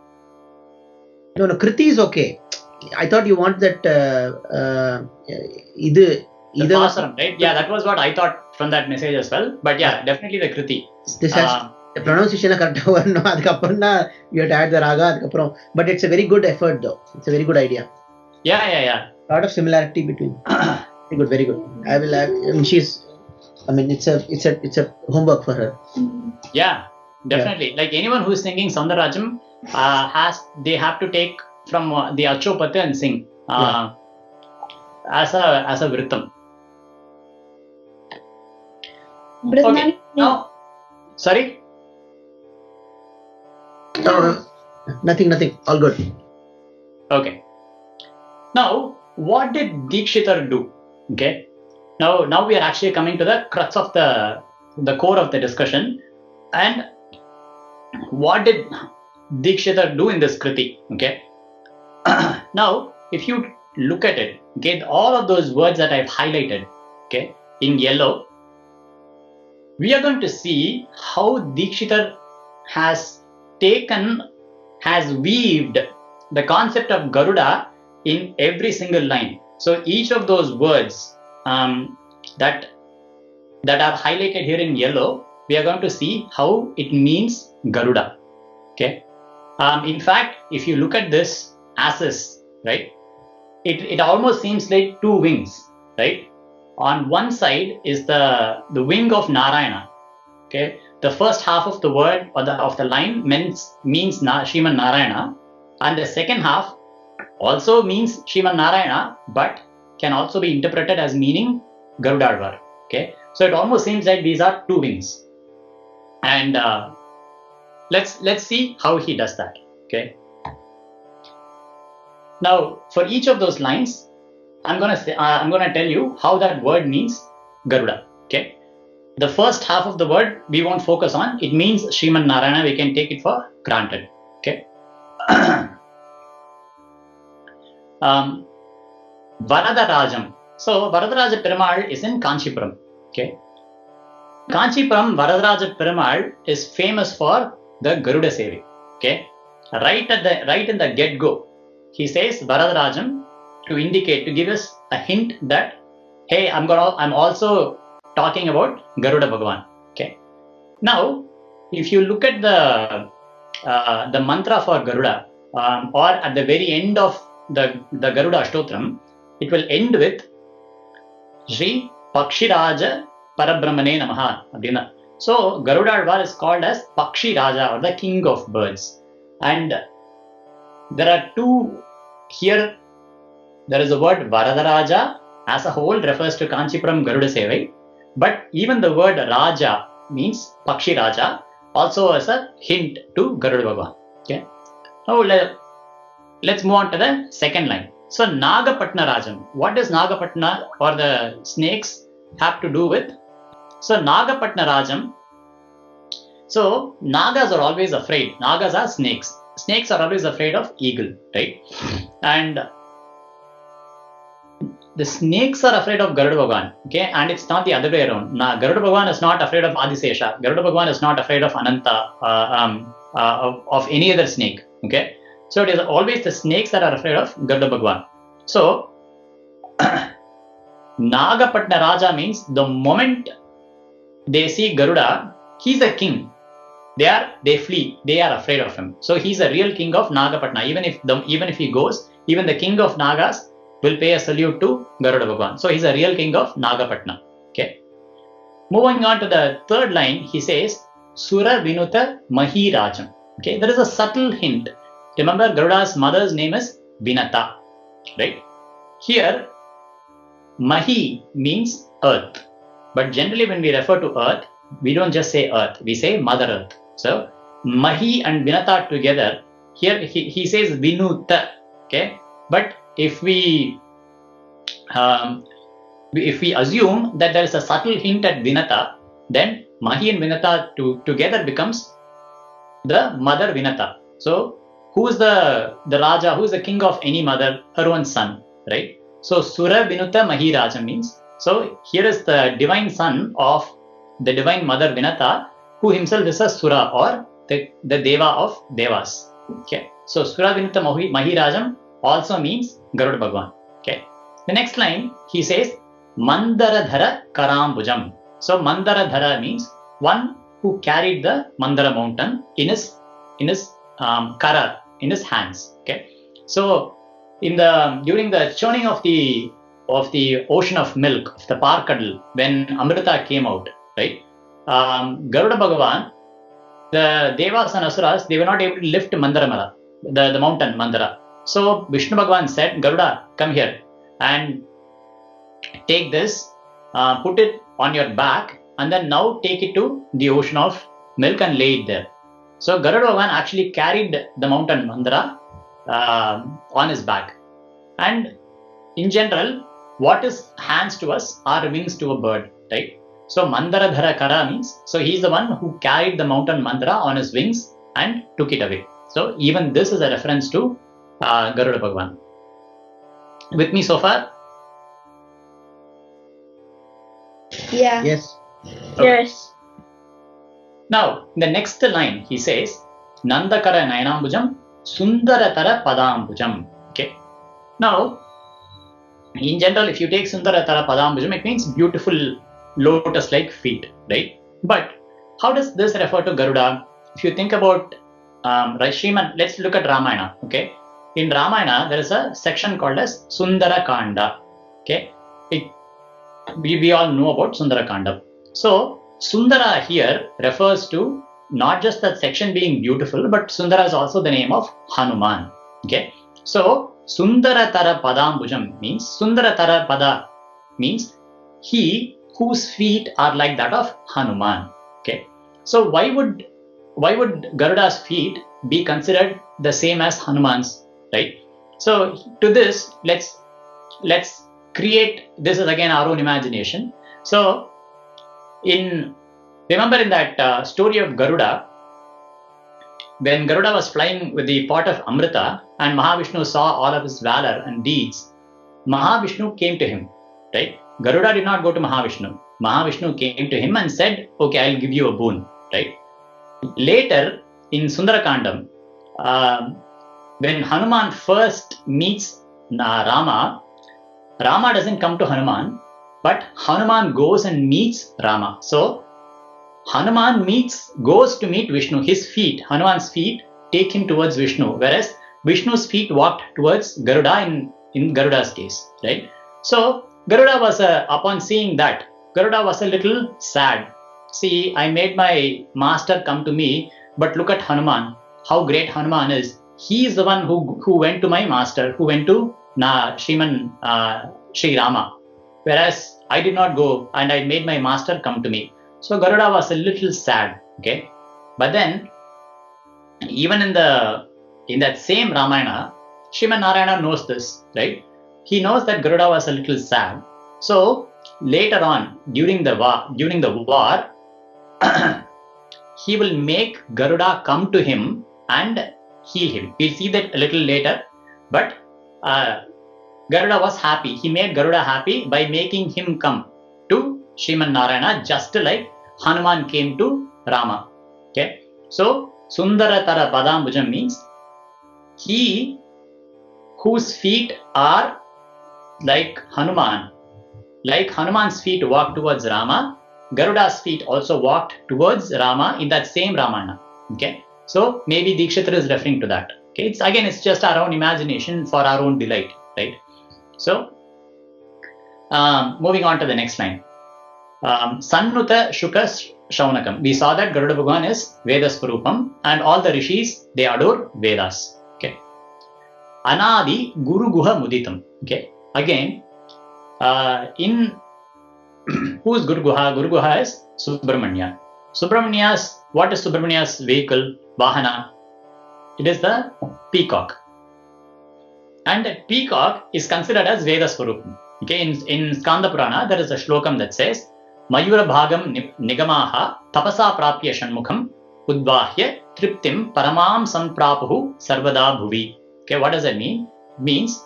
No, Kriti is okay. I thought you want that. The Pasaram, right? Yeah, that was what I thought from that message as well. But yeah, definitely the Kriti. This has the pronunciation correct. You have to add the raga. But it's a very good effort, though. It's a very good idea. Yeah. A lot of similarity between. Very good. It's a homework for her. Yeah, definitely. Yeah. Like anyone who's singing Soundararajam they have to take from the Achopattu and sing as a vrittam. Okay. Now, sorry? Nothing. All good. Okay. Now, what did Dikshitar do? Okay. Now we are actually coming to the crux of the core of the discussion. And what did Dikshitar do in this Kriti? Okay. Now, if you look at it, okay, all of those words that I've highlighted, okay, in yellow, we are going to see how Dikshitar has weaved the concept of Garuda in every single line. So each of those words that are highlighted here in yellow, we are going to see how it means Garuda. Okay. In fact, if you look at this as is, right, it almost seems like two wings, right? On one side is the wing of Narayana. Okay, the first half of the word or of the line means Sriman Narayana, and the second half also means Sriman Narayana, but can also be interpreted as meaning Garuda. Okay, so it almost seems like these are two wings, and let's see how he does that. Okay. Now, for each of those lines, I'm gonna tell you how that word means Garuda. Okay. The first half of the word we won't focus on. It means Sriman Narayana. We can take it for granted. Okay. Varadarajam. So Varadaraja Perumal is in Kanchipuram. Okay. Kanchipuram Varadaraja Perumal is famous for the Garuda Sevi. Okay. Right in the get-go, he says Varadarajam to indicate, to give us a hint that, hey, I'm also talking about Garuda Bhagavan. Okay. Now, if you look at the mantra for Garuda, or at the very end of the Garuda Ashtotram, it will end with Shri Pakshiraja Parabrahmane Namaha. So Garuda Alvar is called as Pakshi Raja, or the king of birds. And there are two here. There is the word Varadaraja as a whole refers to Kanchipuram Garuda Sevai, but even the word Raja means Pakshi Raja, also as a hint to Garuda Bhagavan. Okay. Now let's move on to the second line. So Nagapatna Rajam. What does Nagapatna or the snakes have to do with? So Nagapatna Rajam. So Nagas are always afraid. Nagas are snakes. Snakes are always afraid of eagle, right? And the snakes are afraid of Garuda Bhagavan, okay? And it's not the other way around. Garuda Bhagavan is not afraid of Adisesha. Garuda Bhagavan is not afraid of Ananta, of any other snake, okay? So it is always the snakes that are afraid of Garuda Bhagavan. So Nagapatna Raja means the moment they see Garuda, he's a king. They flee. They are afraid of him. So he's a real king of Nagapatna. Even if he goes, even the king of Nagas will pay a salute to Garuda Bhagavan. So he's a real king of Nagapatna. Okay. Moving on to the third line, he says Sura Vinuta Mahi Rajam. Okay, there is a subtle hint. Remember, Garuda's mother's name is Vinata. Right? Here, Mahi means earth. But generally, when we refer to earth, we don't just say earth, we say Mother Earth. So Mahi and Vinata together, here he says Vinuta. Okay, but if we assume that there is a subtle hint at Vinata, then Mahi and Vinata together becomes the mother Vinata. So who is the Raja, who is the king of any mother? Her own son, right? So Sura Vinuta Mahi Raja means, so here is the divine son of the divine mother Vinata, who himself is a Sura, or the Deva of Devas. Okay. So Sura Vinuta Mahi Rajam also means Garuda Bhagavan. Okay. The next line, he says Mandaradhara Karambujam. So Mandaradhara means one who carried the Mandara mountain in his kara, in his hands. Okay. So during the churning of the ocean of milk, of the Parkadal, when Amrita came out, right? Garuda Bhagavan, the Devas and Asuras, they were not able to lift Mandaramala, the mountain Mandara. So Vishnu Bhagavan said, Garuda, come here and take this, put it on your back, and then now take it to the ocean of milk and lay it there. So Garuda Bhagavan actually carried the mountain Mandara on his back. And in general, what is hands to us are wings to a bird, right? So Mandaradhara Kara means, so he is the one who carried the mountain Mandara on his wings and took it away. So even this is a reference to Garuda Bhagavan. With me so far? Yeah. Yes. Okay. Yes. Now, in the next line, he says, Nandakara Nayanambujam, Sundaratara Padambujam. Okay. Now, in general, if you take Sundaratara Padambujam, it means beautiful lotus-like feet, right? But how does this refer to Garuda? If you think about Sriman, let's look at Ramayana. Okay. In Ramayana, there is a section called as Sundara Kanda. Okay. We all know about Sundara Kanda. So, Sundara here refers to not just that section being beautiful, but Sundara is also the name of Hanuman. Okay. So, Sundaratara Padambujam means, Sundaratara Pada means he whose feet are like that of Hanuman. Okay. So, why would Garuda's feet be considered the same as Hanuman's, right? So, to this, let's create, this is again our own imagination. So, remember in that story of Garuda, when Garuda was flying with the pot of Amrita and Mahavishnu saw all of his valor and deeds, Mahavishnu came to him right? Garuda did not go to Mahavishnu. Mahavishnu came to him and said, okay, I'll give you a boon, right? Later in Sundarakandam, when Hanuman first meets Rama, Rama doesn't come to Hanuman, but Hanuman goes and meets Rama. So Hanuman goes to meet Vishnu. His feet, Hanuman's feet, take him towards Vishnu, whereas Vishnu's feet walked towards Garuda in Garuda's case, right? So Garuda was, upon seeing that, Garuda was a little sad. See, I made my master come to me, but look at Hanuman, how great Hanuman is. He is the one who went to my master, who went to Sri Rama, whereas I did not go and I made my master come to me. So Garuda was a little sad, okay? But then, even in that same Ramayana, Sriman Narayana knows this, right? He knows that Garuda was a little sad. So later on, during the war, he will make Garuda come to him and heal him. We'll see that a little later. But Garuda was happy. He made Garuda happy by making him come to Sriman Narayana, just like Hanuman came to Rama. Okay. So Sundaratara Padambujam means he whose feet are like Hanuman. Like Hanuman's feet walked towards Rama, Garuda's feet also walked towards Rama in that same Ramayana. Okay. So maybe Dikshitra is referring to that. Okay. It's just our own imagination for our own delight, right? So moving on to the next line. Sannuta Shuka Shaunakam. We saw that Garuda Bhagwan is Vedas Swarupam, and all the rishis, they adore Vedas. Okay. Anadi Guru Guha Muditam. Okay. Again, in who is Guru Guha? Guru Guha is Subramanya. What is Subramania's vehicle? Vahana. It is the peacock. And peacock is considered as Vedas Swarupam. Okay, in Skanda Purana, there is a shlokam that says, Mayura Bhagam Nigamaha Tapasa Prapya Shanmukham Udvahya Triptim Paramam Sanprapuhu Sarvada Bhuvi. Okay, what does that mean? It means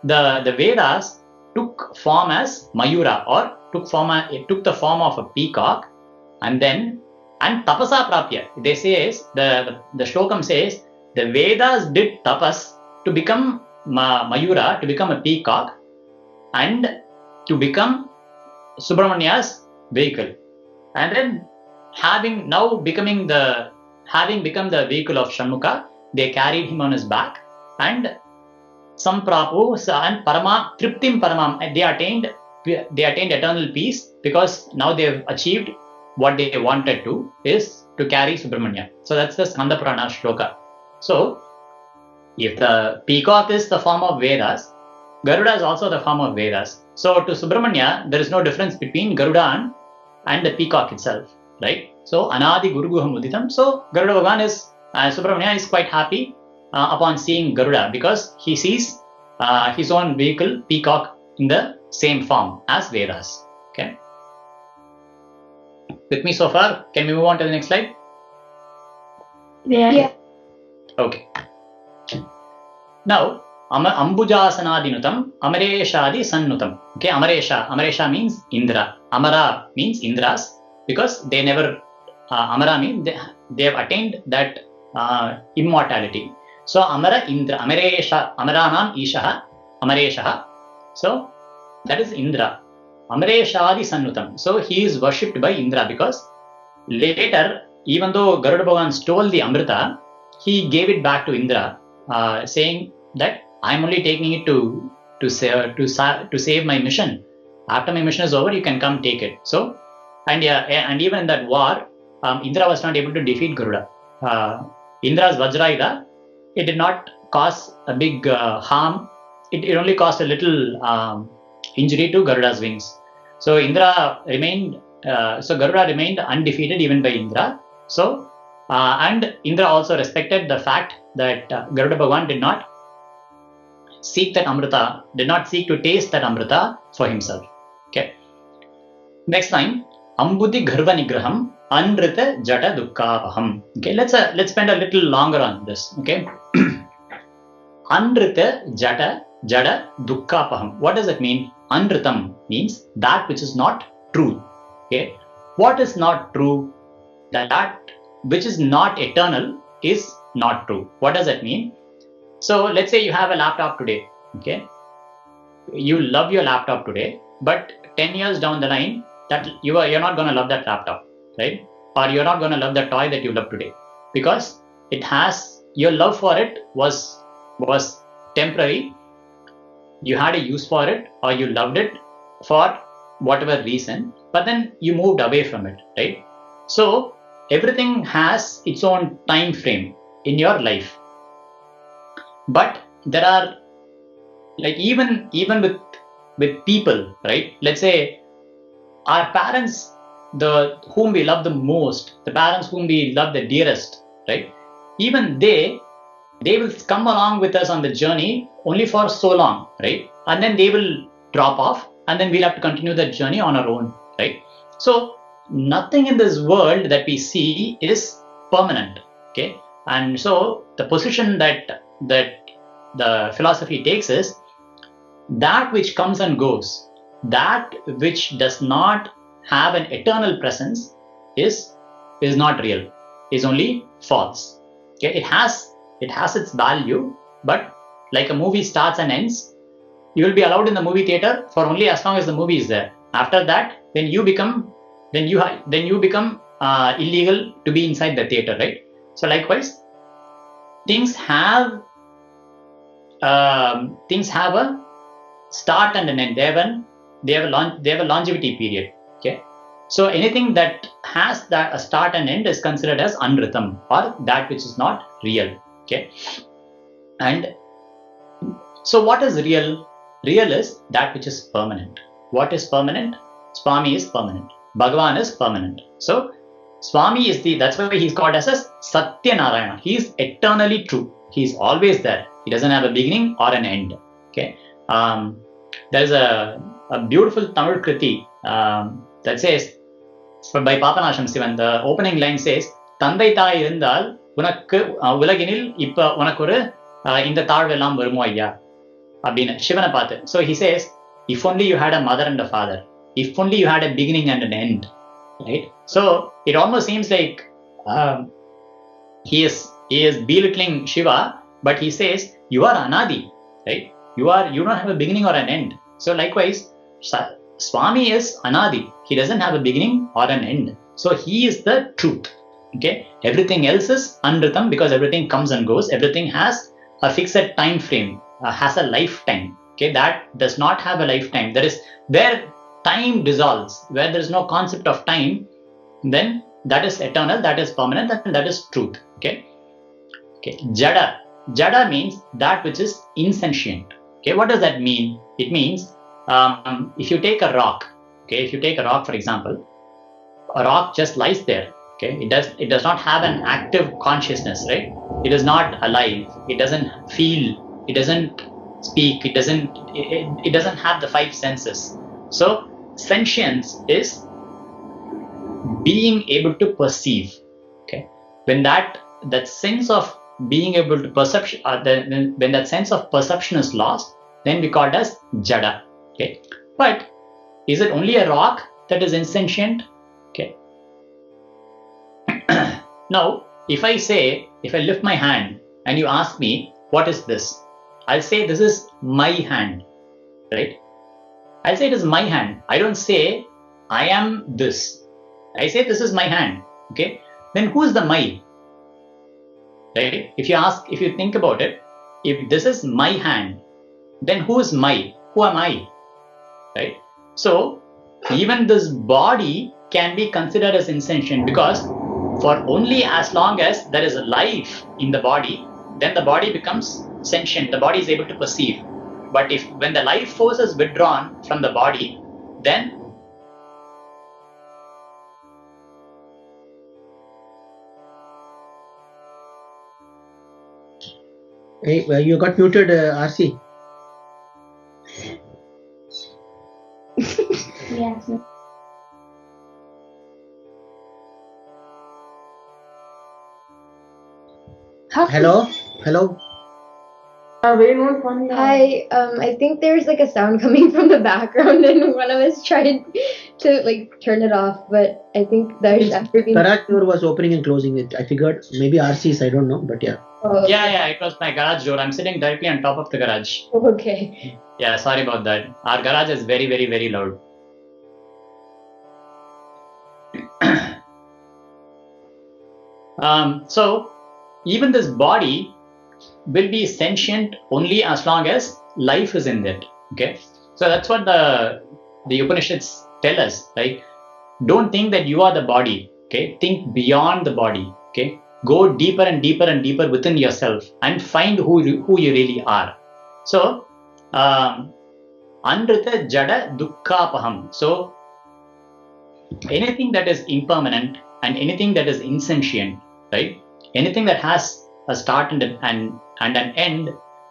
the Vedas took form as Mayura, or it took the form of a peacock, and Tapasa Prapya. They say, the shlokam says, the Vedas did tapas to become Mayura, to become a peacock, and to become Subramania's vehicle. And then having become the vehicle of Shanmukha, they carried him on his back, and Samprapu and Parama, Triptim Paramam, they attained eternal peace, because now they have achieved what they wanted to, is to carry Subramanya. So that's the Skanda Purana shloka. So if the peacock is the form of Vedas, Garuda is also the form of Vedas. So to Subramanya, there is no difference between Garuda and the peacock itself, right? So Anadi Guru Guha Muditam. So Garuda Bhagwan Subramanya is quite happy upon seeing Garuda, because he sees his own vehicle, peacock, in the same form as Vedas. Okay. With me so far? Can we move on to the next slide? Yeah. Okay. Now, Ambujasanadinutam, Amareshadi Sannutam. Okay, Amaresha means Indra. Amara means Indras, because they never, Amara means they have attained that immortality. So Amara Indra, Amaresha, Amaranam Ishaha, Amareshaha. So that is Indra. Amareshadi Sannutam. So he is worshipped by Indra, because later, even though Garuda Bhagwan stole the Amrita, he gave it back to Indra, saying that I am only taking it to save my mission. After my mission is over, you can come take it. So, and even in that war, Indra was not able to defeat Garuda. Indra's Vajrayudha, it did not cause a big harm. It only caused a little injury to Garuda's wings. So Garuda remained undefeated even by Indra. So, and Indra also respected the fact that Garuda Bhagwan did not seek that Amrita, did not seek to taste that Amrita for himself. Okay. Next line, Ambudhi Gharva Nigraham Anrita Jata Dukkapaham. Okay, let's spend a little longer on this. Okay. Anrita Jata Dukkapaham. What does it mean? Anritam means that which is not true. Okay, what is not true? That which is not eternal is not true. What does that mean? So let's say you have a laptop today. Okay, you love your laptop today, but 10 years down the line, that you're not going to love that laptop, right? Or you're not going to love the toy that you love today, because it has, your love for it was temporary. You had a use for it, or you loved it for whatever reason, but then you moved away from it, right? So everything has its own time frame in your life. But there are, like, even with people, right? Let's say our parents, the whom we love the most, the parents whom we love the dearest, right? Even they will come along with us on the journey only for so long, right? And then they will drop off, and then we'll have to continue that journey on our own, right? So nothing in this world that we see is permanent, okay? And so the position that the philosophy takes is that which comes and goes, that which does not have an eternal presence is not real, is only false. Okay, it has its value, but like a movie starts and ends, you will be allowed in the movie theater for only as long as the movie is there. After that, then you become illegal to be inside the theater, right? So likewise, things have a start and an end. They have a longevity period. Okay, so anything that has a start and end is considered as anritam, or that which is not real. Okay, and so what is real? Real is that which is permanent. What is permanent? Swami is permanent. Bhagavan is permanent. So Swami is that's why he's called as a Satya Narayana. He is eternally true. He is always there. He doesn't have a beginning or an end. Okay. There is a beautiful Tamil Kriti that says, by Papanasham Sivan, the opening line says, Tandai Thai irundal unakku ulaginil இப்ப உனக்கு ஒரு இந்த தாழ்வெல்லாம் வருமோ ஐயா அப்படின்னு சிவனை பார்த்து. So he says, if only you had a mother and a father, if only you had a beginning and an end, right? So it almost seems like he is belittling Shiva, but he says you are anadi, right? You don't have a beginning or an end. So likewise, Swami is anadi. He doesn't have a beginning or an end. So he is the truth. Okay, everything else is anritam, because everything comes and goes. Everything has a fixed time frame, has a lifetime. Okay, that does not have a lifetime. Where time dissolves, where there is no concept of time, then that is eternal, that is permanent, that is truth. Okay. Jada means that which is insentient. Okay, what does that mean? It means if you take a rock, for example, a rock just lies there. Okay, it does not have an active consciousness, right? It is not alive. It doesn't feel. It doesn't speak. It doesn't have the five senses. So sentience is being able to perceive. Okay, when that sense of being able to perception, when that sense of perception is lost, then we call it as jada. Okay, but is it only a rock that is insentient? Okay. Now, if I lift my hand and you ask me, what is this? I'll say this is my hand, right? I'll say it is my hand. I don't say I am this. I say this is my hand. Okay, then who is the my? Right? If you think about it, if this is my hand, then who is my? Who am I? Right? So even this body can be considered as insentient, because for only as long as there is a life in the body, then the body becomes sentient. The body is able to perceive. But when the life force is withdrawn from the body, then Hey, you got muted, RC. Yes. Hello. Hi, I think there's like a sound coming from the background and one of us tried to like turn it off, but I think there's after being... Garage door was opening and closing it. I figured maybe RC's, I don't know, but yeah. Oh, okay. Yeah, it was my garage door. I'm sitting directly on top of the garage. Okay. Yeah, sorry about that. Our garage is very, very, very loud. So even this body will be sentient only as long as life is in it. Okay, so that's what the Upanishads tell us. Like, don't think that you are the body. Okay, think beyond the body. Okay, go deeper and deeper and deeper within yourself and find who you really are. So, Andrita Jada Dukkapaham. So, anything that is impermanent and anything that is insentient, right? Anything that has a start and an end,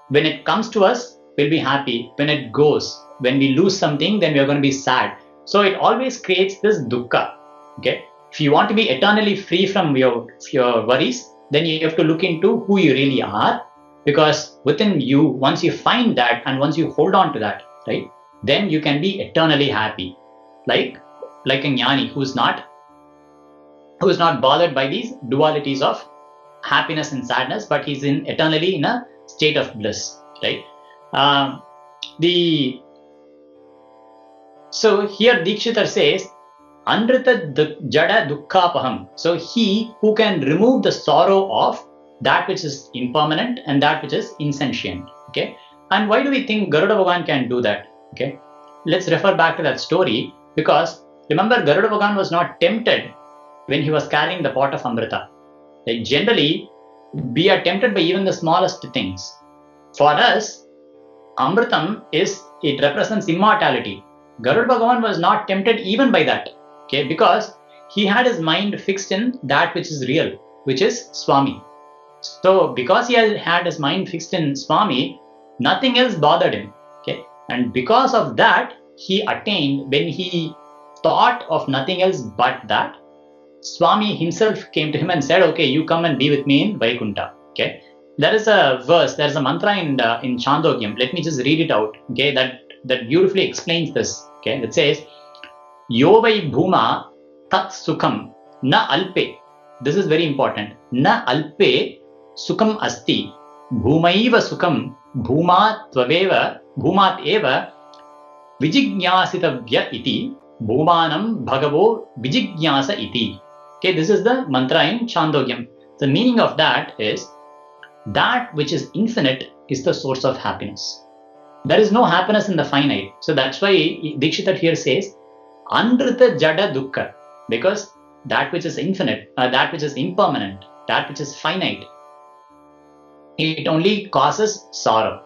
when it comes to us, we'll be happy. When it goes, when we lose something, then we are going to be sad. So it always creates this dukkha. Okay, if you want to be eternally free from your worries, then you have to look into who you really are, because within you, once you find that and once you hold on to that, right, then you can be eternally happy, like a jnani who's not bothered by these dualities of happiness and sadness, but he's eternally in a state of bliss, right? So here Dikshitar says, Andrita Jada Dukkapaham. So he who can remove the sorrow of that which is impermanent and that which is insentient. Okay, and why do we think Garuda Bhagavan can do that? Okay, let's refer back to that story, because remember, Garuda Bhagavan was not tempted when he was carrying the pot of Amrita. Like, generally, we are tempted by even the smallest things. For us, Amritam it represents immortality. Garuda Bhagavan was not tempted even by that. Okay, because he had his mind fixed in that which is real, which is Swami. So, because he had his mind fixed in Swami, nothing else bothered him. Okay, and because of that, he attained, when he thought of nothing else but that, Swami himself came to him and said, okay, you come and be with me in Vaikuntha. Okay, there is a verse, there is a mantra in Chandogyam. Let me just read it out. Okay, that beautifully explains this. Okay, it says, Yo vai bhuma tat sukham na alpe. This is very important. Na alpe sukham asti. Bhumaiva sukham bhumat eva vijignyasitavya iti. Bhumanam bhagavo vijignyasa iti. Okay, this is the mantra in Chandogyam. The meaning of that is, that which is infinite is the source of happiness. There is no happiness in the finite. So that's why Dikshitar here says, Andrita Jada Dukkha, because that which is infinite, that which is impermanent, that which is finite, it only causes sorrow.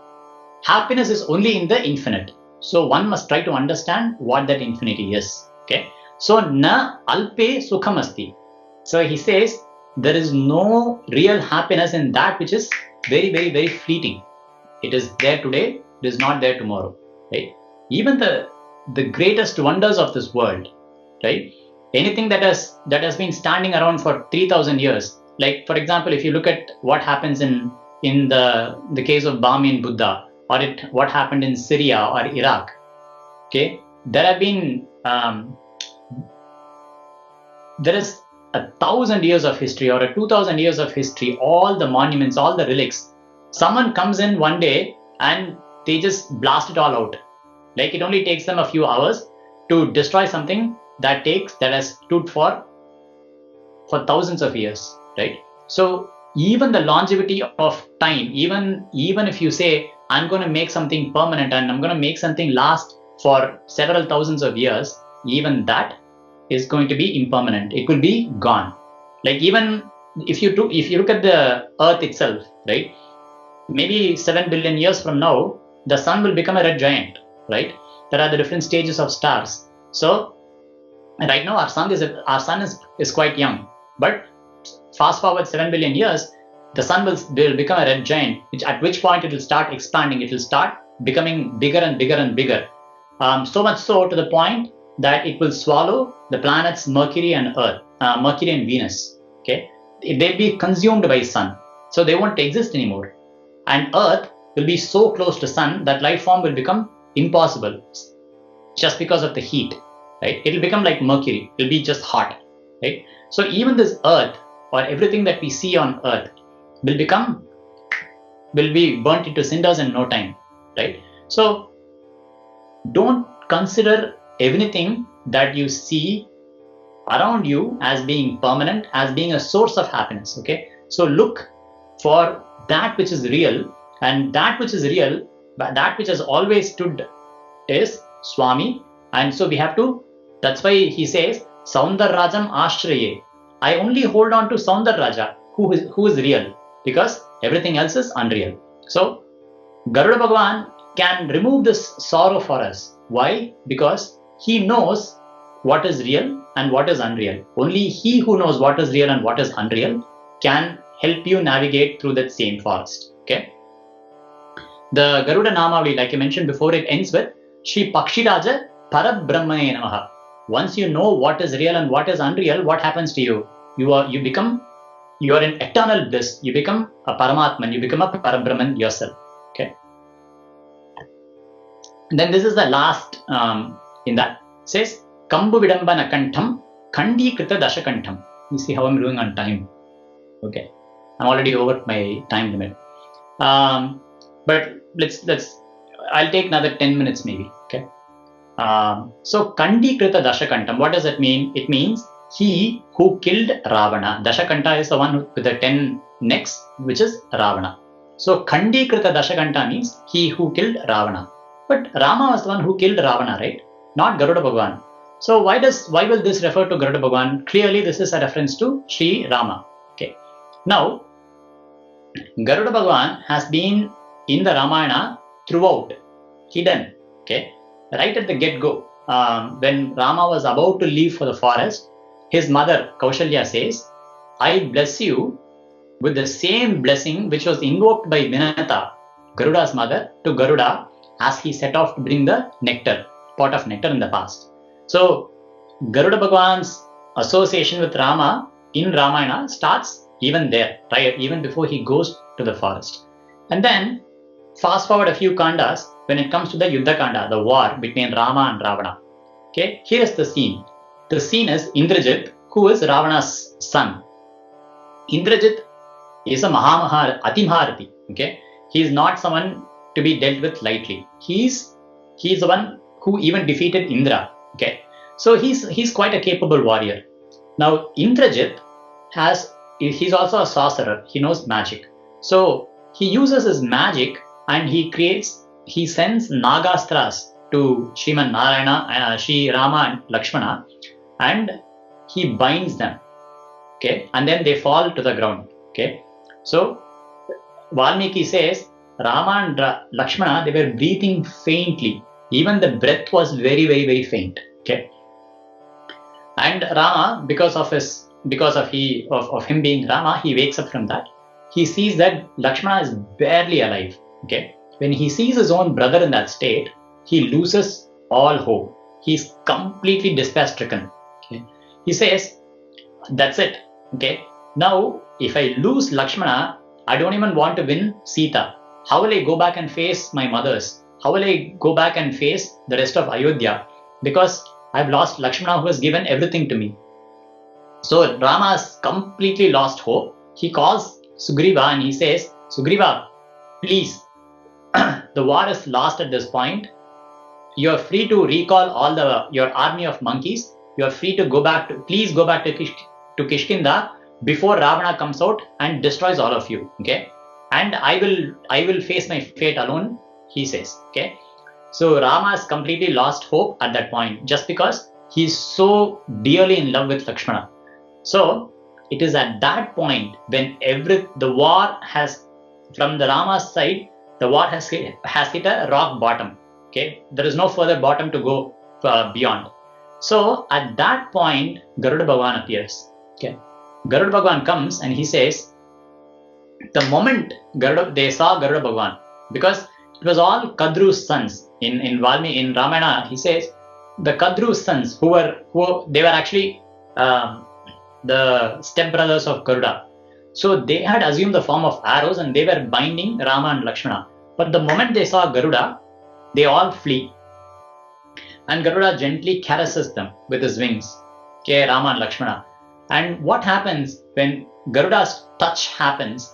Happiness is only in the infinite. So one must try to understand what that infinity is. Okay. So na alpe sukham asti. So he says there is no real happiness in that which is very, very, very fleeting. It is there today, it is not there tomorrow. Right? Even the greatest wonders of this world, right? Anything that has been standing around for 3,000 years. Like, for example, if you look at what happens in the case of Bamiyan Buddha, or what happened in Syria or Iraq. Okay, there have been there is 1,000 years of history or 2,000 years of history. All the monuments, all the relics. Someone comes in one day and they just blast it all out. Like, it only takes them a few hours to destroy something that has stood for thousands of years, right? So even the longevity of time, even if you say, I'm going to make something permanent and I'm going to make something last for several thousands of years, even that is going to be impermanent. It will be gone. Like, even if you look at the earth itself, right? Maybe 7 billion years from now, the sun will become a red giant, right? There are the different stages of stars. So right now our sun is quite young, but fast forward 7 billion years, the sun will become a red giant, at which point it will start expanding. It will start becoming bigger and bigger and bigger. So much so to the point that it will swallow the planets Mercury and Venus. Okay, they'll be consumed by sun, so they won't exist anymore. And Earth will be so close to sun that life form will become impossible just because of the heat, right? It will become like mercury. It will be just hot, right? So even this earth or everything that we see on earth will be burnt into cinders in no time, right? So don't consider everything that you see around you as being permanent, as being a source of happiness. Okay, so look for that which is real, and that which is real, that which has always stood is Swami. And so we have to, that's why he says SoundararAjam AshrayE. I only hold on to Soundararaja, who is real, because everything else is unreal. So Garuda Bhagavan can remove this sorrow for us. Why? Because he knows what is real and what is unreal. Only he who knows what is real and what is unreal can help you navigate through that same forest. Okay. The Garuda Namavali, like I mentioned before, it ends with Shri Pakshiraja Parabrahmane Namaha. Once you know what is real and what is unreal, what happens to you? You are in eternal bliss. You become a Paramatman. You become a Parabrahman yourself. Okay. And then this is the last in that. It says Kambu Vidambana Kantham Kandi Krita Dashakantham. You see how I'm doing on time. Okay. I'm already over my time limit. But I'll take another 10 minutes maybe. Okay. So Kandi Krita Dashakantham, what does it mean? It means he who killed Ravana. Dashakanta is the one with the 10 necks, which is Ravana. So Kandi Krita Dashakanta means he who killed Ravana. But Rama was the one who killed Ravana, right? Not Garuda Bhagavan. So why will this refer to Garuda Bhagavan? Clearly this is a reference to Sri Rama. Okay. Now, Garuda Bhagavan has been in the Ramayana throughout, hidden. Okay. Right at the get-go, when Rama was about to leave for the forest, his mother Kaushalya says, I bless you with the same blessing which was invoked by Vinata, Garuda's mother, to Garuda as he set off to bring the nectar, pot of nectar in the past. So Garuda Bhagavan's association with Rama in Ramayana starts even there, right? Even before he goes to the forest. And then fast forward a few kandas when it comes to the Yuddha Kanda, the war between Rama and Ravana. Okay, here is the scene. The scene is Indrajit, who is Ravana's son. Indrajit is a Atimharati. Okay, he is not someone to be dealt with lightly. He is the one who even defeated Indra. Okay, so he's quite a capable warrior. Now Indrajit he's also a sorcerer. He knows magic. So he uses his magic and he sends Nagastras to Sriman Narayana, Sri Rama and Lakshmana, and he binds them. Okay, and then they fall to the ground. Okay, so Valmiki says Rama and Lakshmana, they were breathing faintly. Even the breath was very, very, very faint. Okay, and Rama, because of him being Rama, he wakes up from that. He sees that Lakshmana is barely alive. Okay, when he sees his own brother in that state, he loses all hope. He's completely despair-stricken. Okay, he says, "That's it. Okay, now if I lose Lakshmana, I don't even want to win Sita. How will I go back and face my mothers? How will I go back and face the rest of Ayodhya? Because I've lost Lakshmana, who has given everything to me." So Rama has completely lost hope. He calls Sugriva and he says, "Sugriva, please, the war is lost at this point. You are free to recall your army of monkeys. You are free to please go back to Kishkinda before Ravana comes out and destroys all of you. Okay, and I will face my fate alone," he says. Okay, so Rama has completely lost hope at that point, just because he's so dearly in love with Lakshmana. So it is at that point when the war has, from the Rama's side, the war has hit a rock bottom. Okay, there is no further bottom to go beyond. So at that point, Garuda Bhagavan appears. Okay, Garuda Bhagavan comes and he says, the moment they saw Garuda Bhagavan, because it was all Kadru's sons in Ramayana, he says the Kadru's sons who were actually the stepbrothers of Garuda. So they had assumed the form of arrows and they were binding Rama and Lakshmana. But the moment they saw Garuda, they all flee. And Garuda gently caresses them with his wings, okay, Rama and Lakshmana. And what happens when Garuda's touch happens,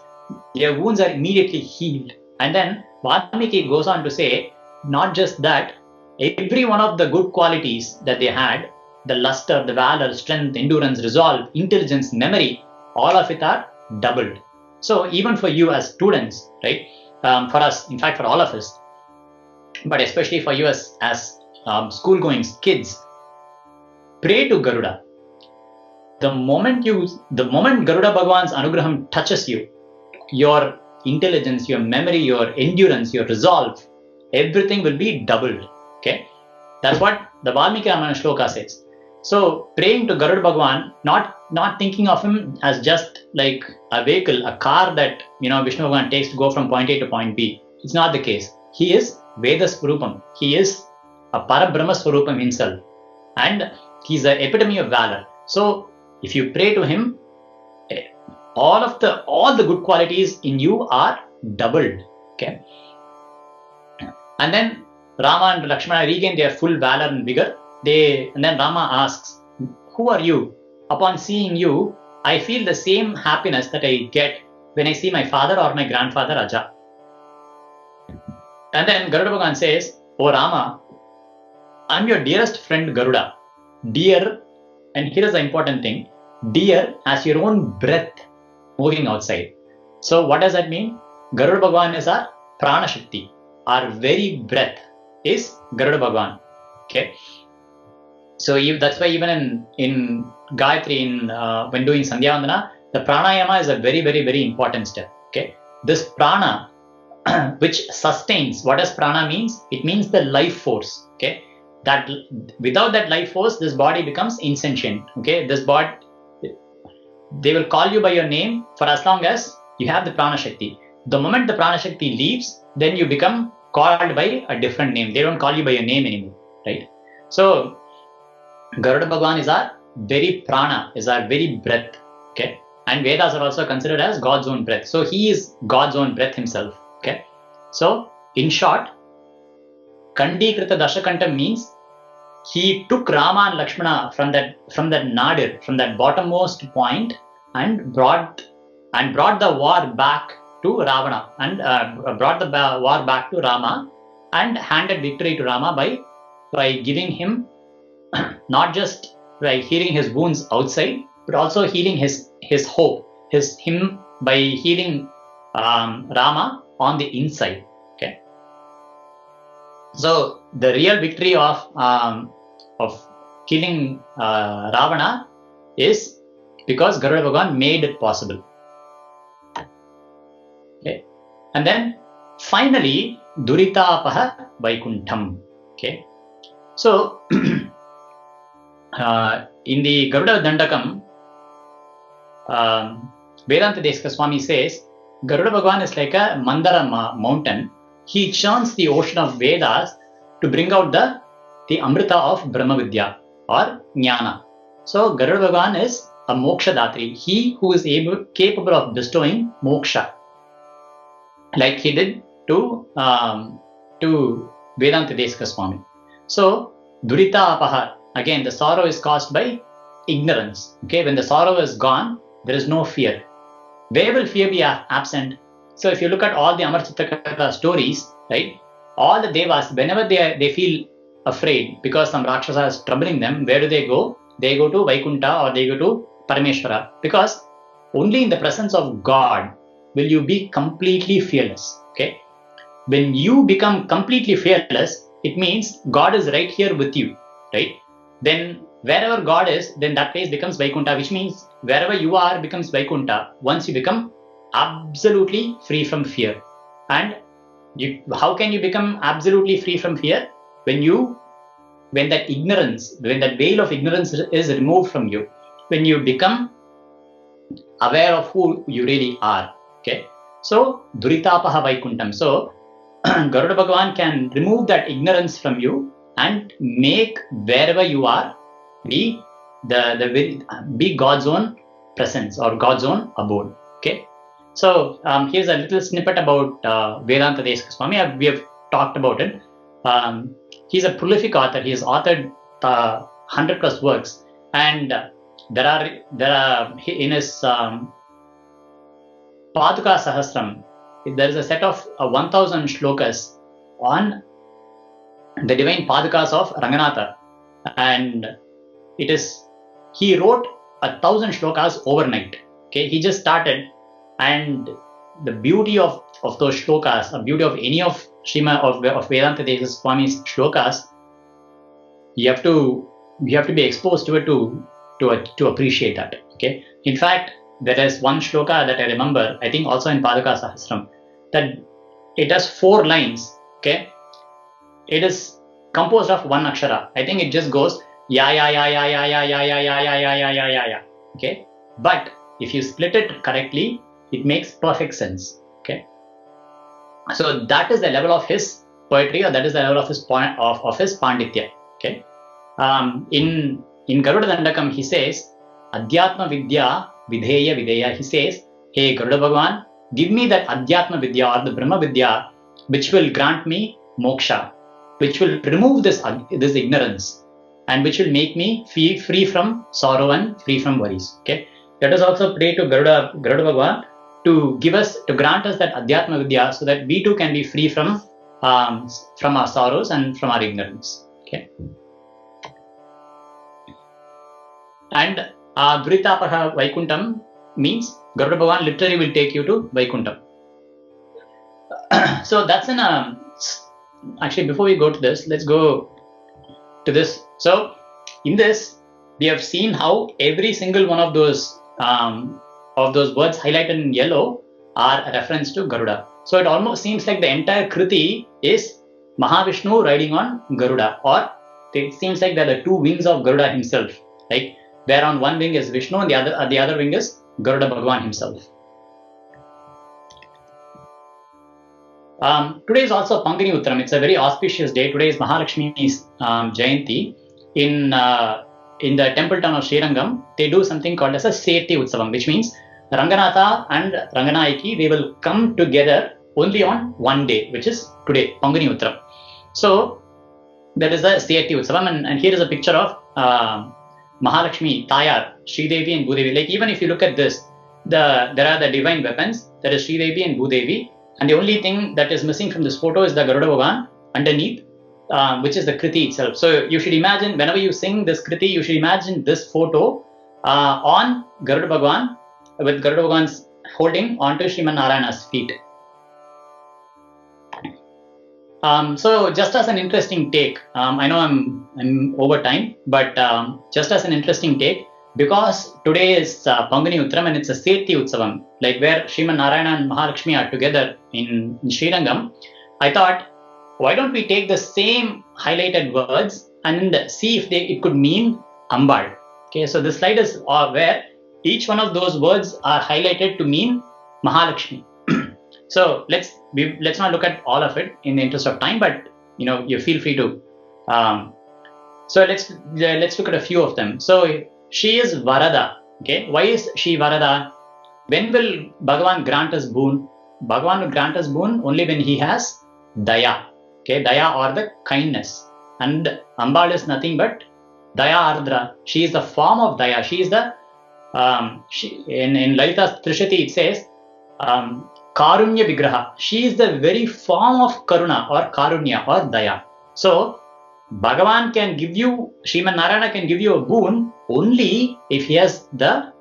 their wounds are immediately healed. And then Valmiki goes on to say, not just that, every one of the good qualities that they had, the luster, the valor, strength, endurance, resolve, intelligence, memory, all of it are doubled. So even for you as students, right, for us, in fact for all of us, but especially for you as school-going kids, pray to Garuda. The moment Garuda Bhagwan's Anugraham touches you, your intelligence, your memory, your endurance, your resolve, everything will be doubled. Okay, that's what the Valmiki Ramana shloka says. So praying to Garuda Bhagwan, not thinking of him as just like a vehicle, a car that Vishnu Bhagwan takes to go from point A to point B. It's not the case. He is Veda Swarupam. He is a Parabrahma Swarupam himself, and he's the epitome of valor. So if you pray to him, all the good qualities in you are doubled. Okay, and then Rama and Lakshmana regain their full valor and vigor. And then Rama asks, "Who are you? Upon seeing you, I feel the same happiness that I get when I see my father or my grandfather Aja." And then Garuda Bhagwan says, "Oh Rama, I'm your dearest friend Garuda. Dear," and here is the important thing, dear as your own breath moving outside. So what does that mean? Garuda Bhagwan is our Prana Shakti. Our very breath is Garuda Bhagwan. Okay. So that's why even in Gayatri, when doing Sandhya Vandana, the pranayama is a very, very, very important step. Okay. This prana, which sustains. What does prana means? It means the life force. Okay. That without that life force, this body becomes insentient. Okay. This body, they will call you by your name for as long as you have the prana shakti. The moment the prana shakti leaves, then you become called by a different name. They don't call you by your name anymore, right? So Garuda Bhagwan is our very prana, is our very breath. Okay, and Vedas are also considered as God's own breath. So he is God's own breath himself. Okay, so in short, Kandikrita Dashakantam means he took Rama and Lakshmana from that nadir, from that bottommost point, and brought the war back to Ravana, and brought the war back to Rama, and handed victory to Rama by giving him not just by healing his wounds outside, but also healing his hope, him by healing Rama on the inside. Okay, so the real victory of killing Ravana is because Garuda Bhagwan made it possible. Okay, and then finally Duritapaha Vaikuntham. Okay, so in the Garuda Dandakam, Vedanta Desika Swami says Garuda Bhagwan is like a Mandara mountain. He churns the ocean of Vedas to bring out the Amrita of Brahma Vidya or Jnana. So Garuda Bhagwan is a Moksha Datri. He who is capable of bestowing moksha, like he did to Vedanta Desika Swami. So Durita Apaha, again the sorrow is caused by ignorance. Okay, when the sorrow is gone, there is no fear. Where will fear be absent? So if you look at all the Amar Chittakatha stories, right, all the devas, whenever they feel afraid because some Rakshasa is troubling them, where do they go? They go to Vaikunta or they go to Parameshwara, because only in the presence of God will you be completely fearless. Okay, when you become completely fearless, it means God is right here with you, right? Then wherever God is, then that place becomes Vaikunta, which means wherever you are becomes Vaikunta once you become absolutely free from fear. And how can you become absolutely free from fear? When that ignorance, when that veil of ignorance is removed from you, when you become aware of who you really are. Okay, so Duritapaha Vaikuntam. So Garuda Bhagwan can remove that ignorance from you and make wherever you are be God's own presence or God's own abode. Okay, So here's a little snippet about Vedanta Desika Swami. We have talked about it. He's a prolific author. He has authored 100 plus works, and there are in his Paduka Sahasram, there is a set of 1000 shlokas on the divine Padukas of Ranganatha, and he wrote 1000 shlokas overnight. Okay, he just started, and the beauty of those shlokas, the beauty of any of Vedanta Desika Swami's shlokas, you have to be exposed to it to appreciate that. Okay, in fact, there is one shloka that I remember, I think also in Paduka Sahasram, that it has 4 lines. Okay, it is composed of one akshara. I think it just goes ya ya ya ya ya ya ya ya ya ya ya ya ya ya ya. Okay, but if you split it correctly, it makes perfect sense. Okay, so that is the level of his poetry, or that is the level of his panditya. Okay, in Garuda Dandakam he says Adhyatma Vidya Videya Videya. He says, hey Garuda Bhagwan, give me that Adhyatma Vidya or the Brahma Vidya which will grant me moksha, which will remove this ignorance, and which will make me free from sorrow and free from worries. Okay, let us also pray to Garuda Bhagwan to grant us that Adhyatma Vidya, so that we too can be free from our sorrows and from our ignorance. Okay. And Duritapaha Vaikuntam means Garuda Bhagwan literally will take you to Vaikuntam. So that's actually, before we go to this, let's go to this. So in this, we have seen how every single one of those words highlighted in yellow are a reference to Garuda. So it almost seems like the entire Kriti is Mahavishnu riding on Garuda, or it seems like there are the 2 wings of Garuda himself, like where on one wing is Vishnu and the other wing is Garuda Bhagwan himself. Today is also Pangani Uttaram. It's a very auspicious day. Today is Mahalakshmi's Jayanti. In the temple town of Srirangam, they do something called as a Sahitya Utsavam, which means Ranganatha and Ranganayaki, they will come together only on one day, which is today, Pangani Uttaram. So there is a Sahitya Utsavam, and here is a picture of Mahalakshmi, Tayar, Sridevi and Bhudevi. Like, even if you look at this, there are the divine weapons. There is Sridevi and Bhudevi, and the only thing that is missing from this photo is the Garuda Bhagwan underneath, which is the Kriti itself. So you should imagine, whenever you sing this Kriti, you should imagine this photo on Garuda Bhagwan, with Garuda Bhagwan's holding onto Sriman Narayana's feet. So just as an interesting take, I know I'm over time, but just as an interesting take, because today is Pangani Uttaram and it's a Sahitya Utsavam, like where Sriman Narayana and Mahalakshmi are together in Srirangam, I thought, why don't we take the same highlighted words and see if it could mean Ambal. Okay, so this slide is where each one of those words are highlighted to mean Mahalakshmi. So let's not look at all of it in the interest of time, but you feel free to. So let's look at a few of them. So she is Varada. Okay, why is she Varada? When will Bhagavan grant us boon? Bhagavan will grant us boon only when he has Daya. Okay, Daya or the kindness. And Ambal is nothing but Daya Ardra. She is the form of Daya. She is the in Lalita Trishati it says Karunya Vigraha. She is the very form of Karuna or Karunya or Daya. So Bhagavan can give you, Sriman Narayana can give you a boon only if he has the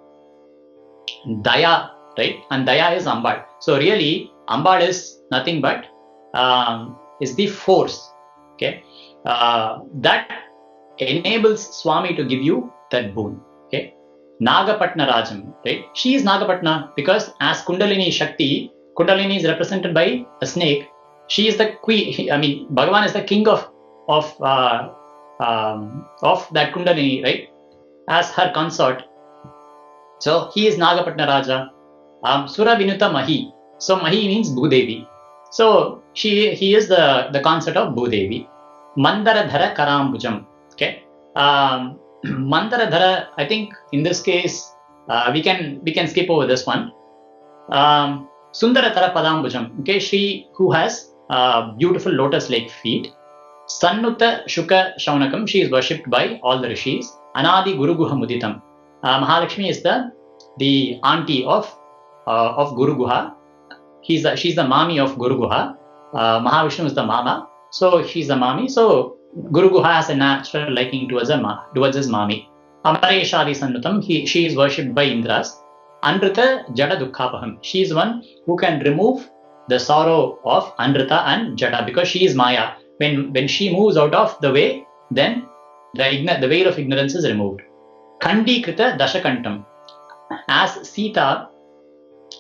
Daya, right? And Daya is Ambal. So really, Ambal is nothing but is the force, okay, that enables Swami to give you that boon. Okay, Nagapatna Rajam, right? She is Nagapatna because as Kundalini Shakti, Kundalini is represented by a snake. She is the queen. I mean, Bhagavan is the king of that Kundalini, right? As her consort. So he is Nagapatna Raja. Sura Vinuta Mahi. So Mahi means Bhudevi. So he is the consort of Bhudevi. Mandaradhara Karambujam. Okay. Mandaradhara, I think in this case we can skip over this one. Sundaratara Padambujam. Okay, she who has beautiful lotus-like feet. Sannuta Shuka Shaunakam. She is worshipped by all the rishis. Anadi Guru Guha Muditam. Mahalakshmi is the auntie of Guru Guha. She's the mami of Guru Guha. Mahavishnu is the mama. So she's the mami. So Guru Guha has a natural liking towards his mami. Amareshadi Sannutam. She is worshipped by Indras. Anrita Jada Dukkhapaham. She is one who can remove the sorrow of Anrita and Jada because she is Maya. When she moves out of the way, then the veil of ignorance is removed. Khandi Krita Dashakantam. As Sita,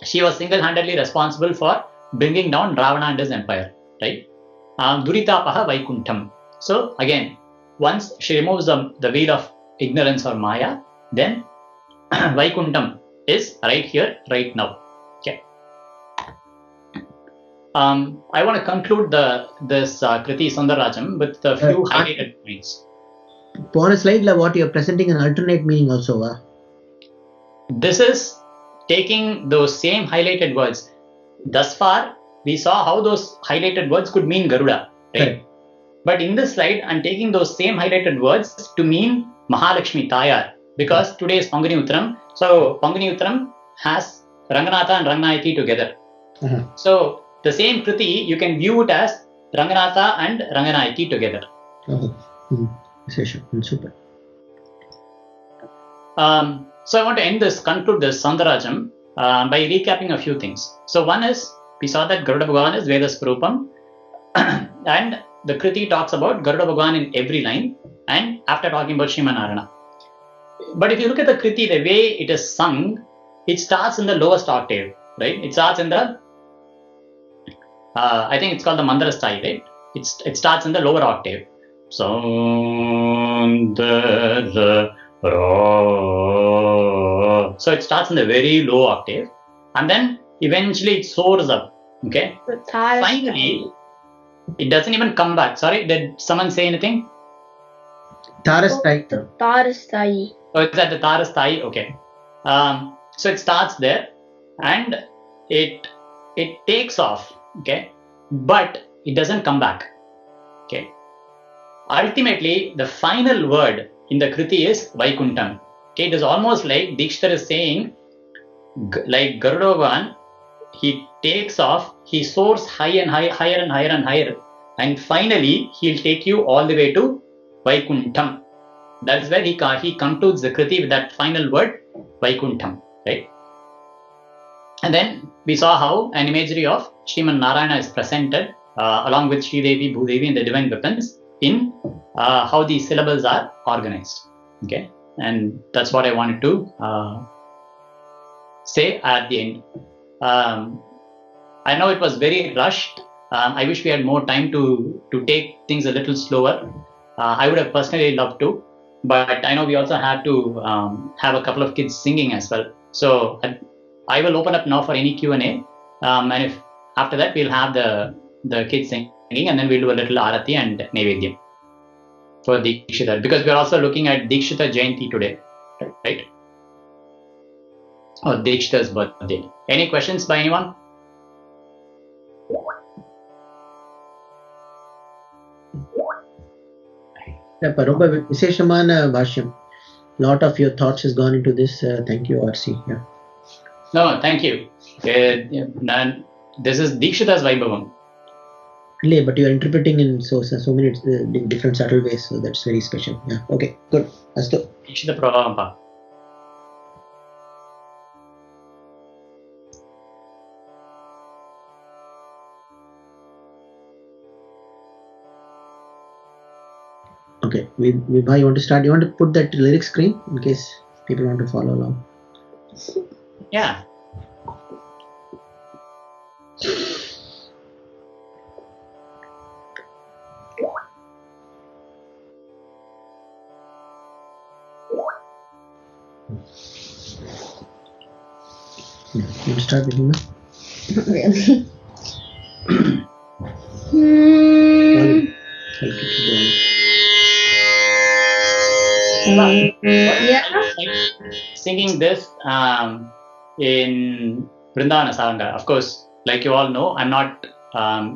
she was single-handedly responsible for bringing down Ravana and his empire. Right? Duritapaha Vaikuntham. So again, once she removes the veil of ignorance or Maya, then Vaikuntham is right here, right now. Okay. I want to conclude this Kriti Soundararajam with a few highlighted points. On a slide, what you are presenting an alternate meaning also. This is taking those same highlighted words. Thus far, we saw how those highlighted words could mean Garuda, right? Correct. But in this slide, I'm taking those same highlighted words to mean Mahalakshmi Tayar, because today is Pangani Uttaram. So Pangani Uttaram has Ranganatha and Ranganayaki together. So the same Kriti, you can view it as Ranganatha and Ranganayaki together. Super. So I want to conclude this Soundararajam by recapping a few things. So one is, we saw that Garuda Bhagavan is Veda Swarupam, and the Kriti talks about Garuda Bhagavan in every line, and after talking about Sriman Narayana. But if you look at the Kriti, the way it is sung, it starts in the lowest octave, right? It starts in the, I think it's called the Mandara style, right? It starts in the lower octave. So it starts in the very low octave, and then eventually it soars up. Okay. Finally, it doesn't even come back. Sorry, did someone say anything? Tarastai. Tarastai. Oh, it's at the Tarastai. Okay. So it starts there, and it takes off. Okay, but it doesn't come back. Okay. Ultimately, the final word in the Kriti is Vaikuntham. Okay, it is almost like Dikshithar is saying, like Garuda Bhagavan, he takes off, he soars high and high, higher and higher and higher, and finally he'll take you all the way to Vaikuntham. That's where he concludes the Kriti with that final word, Vaikuntham, right? And then we saw how an imagery of Sriman Narayana is presented along with Sridevi, Bhudevi and the divine weapons in how these syllables are organized. Okay, and that's what I wanted to say at the end. I know it was very rushed. I wish we had more time to take things a little slower. I would have personally loved to, but I know we also have to have a couple of kids singing as well. So I will open up now for any Q&A, and if after that we'll have the kids singing, and then we'll do a little Arati and Naivedyam for Dikshita, because we're also looking at Dikshita Jayanti today, right? Or Dikshita's birthday. Any questions by anyone? ரொம்ப விசேஷமான பாஷ்யம். Lot of your thoughts has gone into this. Thank you, RC. Yeah. No, thank you. This is Dikshita's Vaibhavam. But you are interpreting in so many different subtle ways, so that's very special. Yeah. Okay. Good. Astu. Dikshita Prabhavampa. Okay, Vibha, you want to start? You want to put that lyric screen in case people want to follow along? Yeah. You want to start with Vibha? Not really. I'll keep it going. Yeah. Singing this in BrindAvana sArangA. Of course, like you all know, I'm not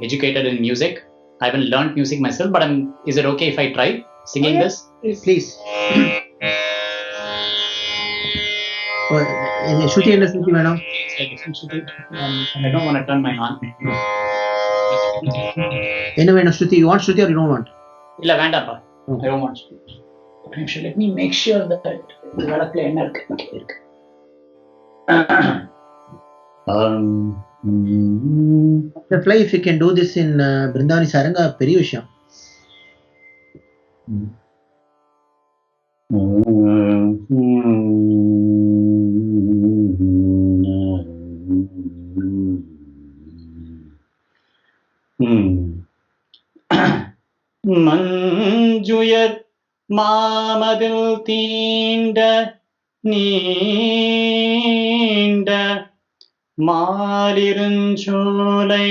educated in music. I haven't learned music myself, but is it okay if I try singing this? Please. Shruti and Shruti, madam. I don't want to turn my on. Anyway, Shruti, you want Shruti or you don't want? I don't want Shruti. Let me make sure that Fly, if you can do this in BrindAvana sArangA, பெரிய விஷயம். மஞ்சுயர் மாமதில் தீண்ட நீண்ட மாலிருஞ்சோலை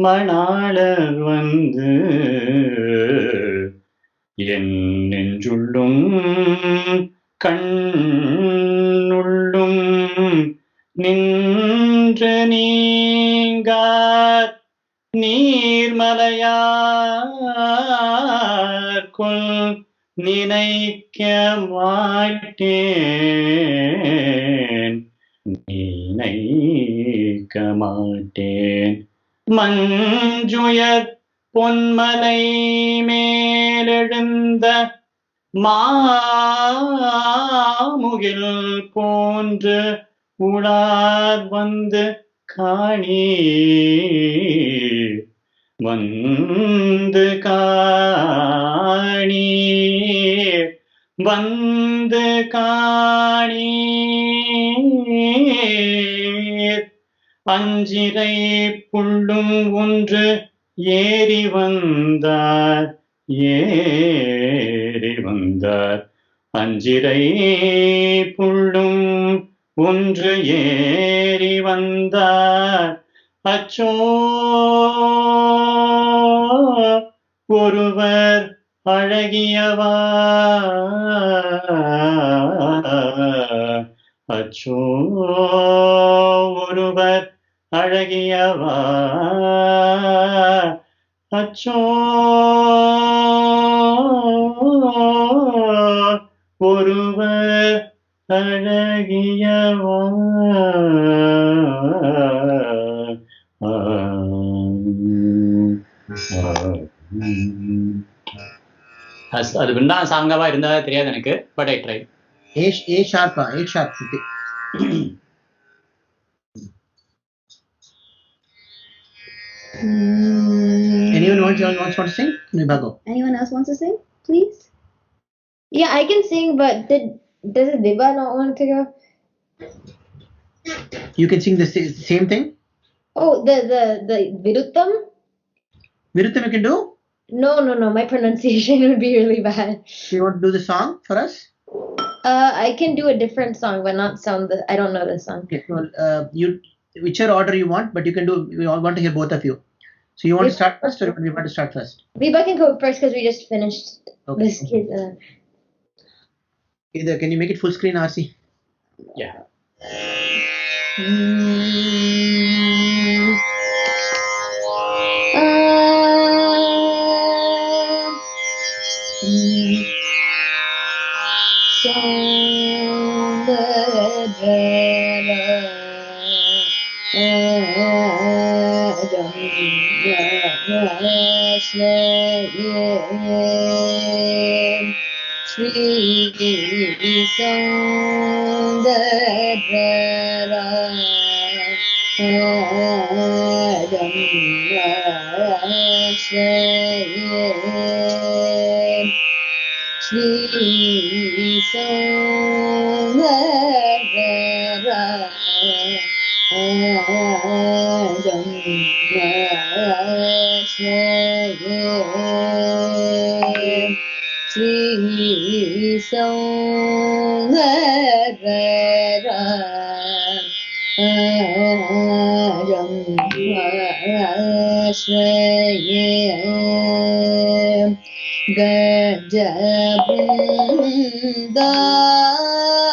மணாளர் வந்து என் நெஞ்சுள்ளும் கண்ணுள்ளும் நின்று நீங்கார் நீர்மலையார்க்குள் நினைக்க மாட்டேன் நினைக்க மாட்டேன் மஞ்சுயர் பொன்மலை மேலெழுந்த மாமுகில் போன்று உளார் வந்து காணீர் வந்து காணீர் வந்து காணீர் அஞ்சிரை புள்ளும் ஒன்று ஏறி வந்தார் ஏறி வந்தார் அஞ்சிரை புள்ளும் ஒன்று ஏறி வந்தார் அச்சோ ஒருவர் அழகியவா அச்சோ ஒருவர் அழகியவா அச்சோ ஒருவர் அழகியவா அது BrindAvana sArangAவா இருந்தா தெரியாது எனக்கு, but I try. A sharp, Shruti. Anyone wants to sing? Anyone else wants to sing, please? Yeah, I can sing, but does Vibha not want to go? You can sing the same thing? Oh, the Viruttam? Viruttam you can do? No, my pronunciation would be really bad. You want to do the song for us? I can do a different song, but not I don't know this song. Okay, well, whichever order you want, but you can do, we all want to hear both of you. So you want to start first or you want to start first? Vibha can go first because we just finished this kid. Either, can you make it full screen, RC? Yeah.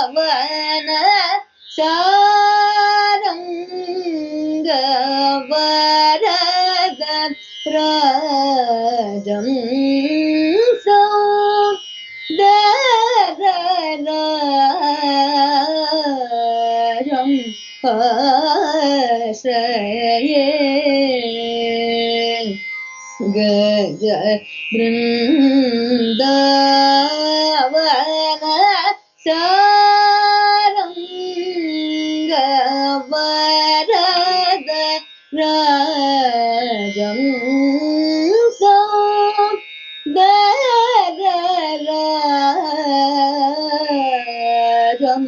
BrindAvana sArangA Gaja Brindavana Saranga Varada Rajam SoundararAjam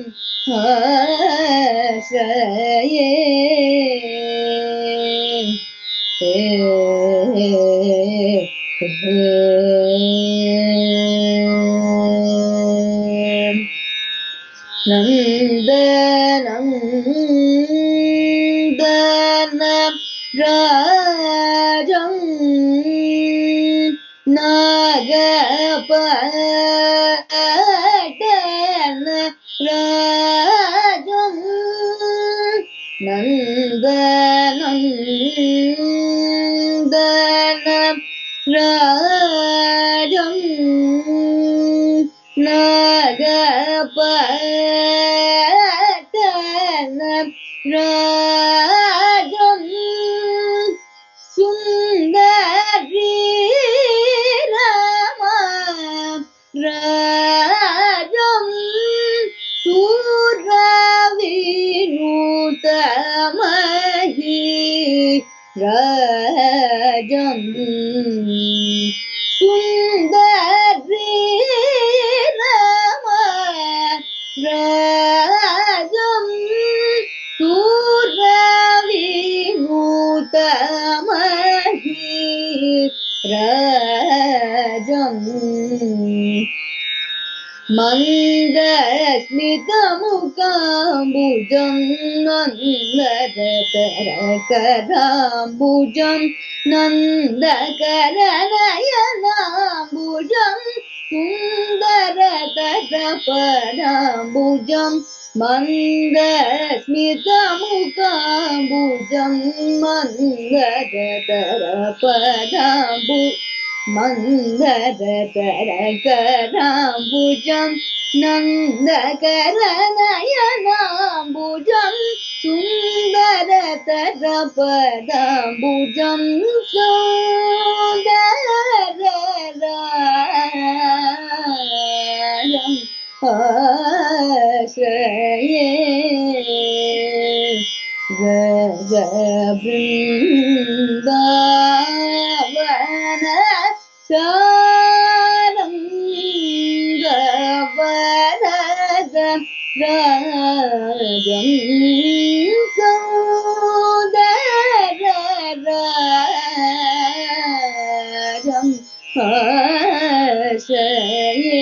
AshrayE SoundararAjam Nagapatana Rajam Nandanandanam Rajam Nagapatana Rajam Sundari Rama Rajam Suravinutamahi Rajam Sundari Rama Rajam Suravinutamahi Rajam Mandasmitamukambujam Nandaratarakarambujam Nandakaranayanambujam Sundarataraparambujam Mandasmitamukambujam Mandaratarambujam Nandakaranayanambujam Sundarataraparambujam SoundararAjam AshrayE Gaja Brindavana Saranga Varada Rajam SoundararAjam AshrayE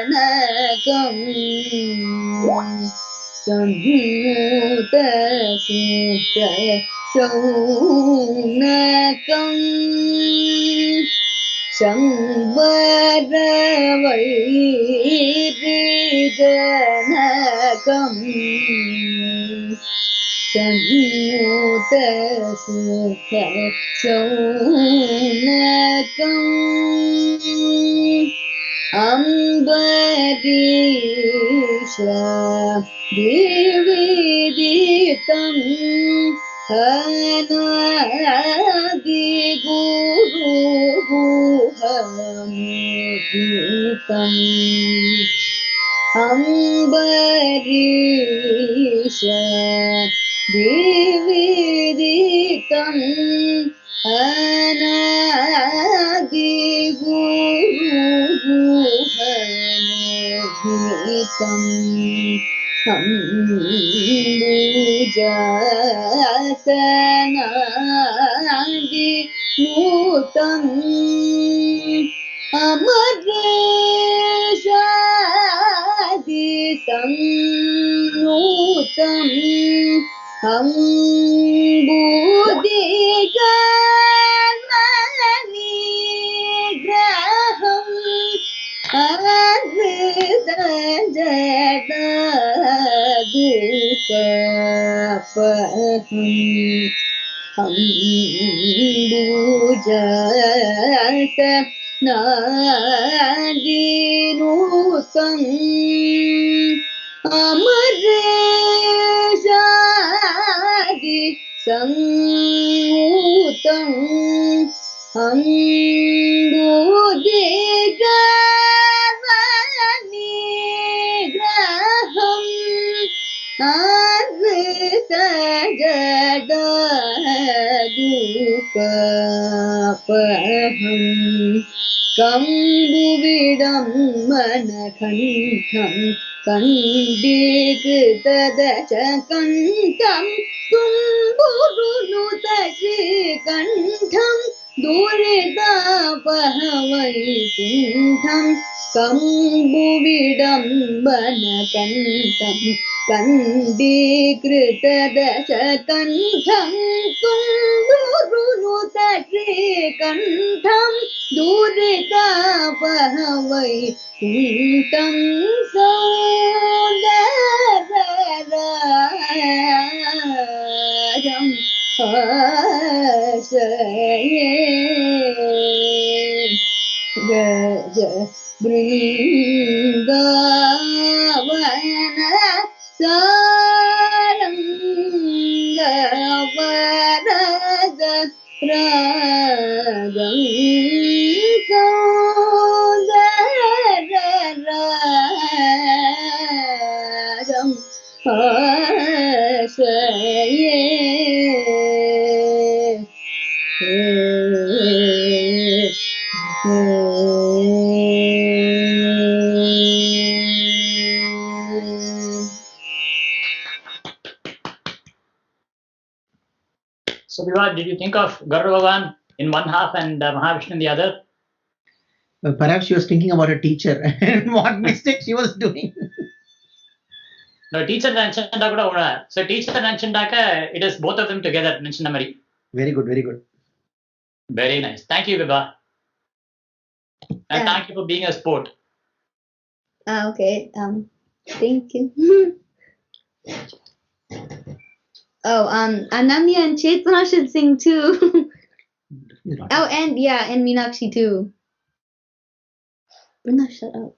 Chanvaravaidijanakam Sammutasukaya Shaunakam Chanvaravaidijanakam Sammutasukaya Shaunakam Ambarisha Dividitam Hanadi Guru Hamuditam Ambarisha Dividitam Hanadi Guru Hamuditam Ambujasanadi Nutam Amareshadi Samnutam Ambudikanigraham Adridajadadukapaham अम्बुजस नादिनुतं अमरेशादि संयुतं अम्बुदिगवनिग्रहम् आर्तजडदुःखापहम् कम्बुविडम्बनकण्ठं कण्डीकृतदशकण्ठं तुम्बुरुनुतश्रीकण्ठं दुरितापहवैकुण्ठं कम्बुविडम्बनकण्ठं कण्डीकृतदशकण्ठं तुम्बुरुनुतश्रीकण्ठं दुरितापहवैकुण्ठं सौन्दरराजम् आश्रये गज बृन्दावन सारंग वरद रागं सौन्दरराजम् आश्रये So, Viva, did you think of Garuda Bhagavan in one half and Mahavishnu in the other? Perhaps she was thinking about her teacher and what mistake she was doing. No, teacher Nanchanda kuda una. So, teacher Nanchandaka, it is both of them together, Nanchandamari. Very good, very good. Very nice. Thank you, Viva. And thank you for being a sport. Okay. Thank you. Ananya and Chetana should sing too. Oh, and Meenakshi too. Brinda, shut up.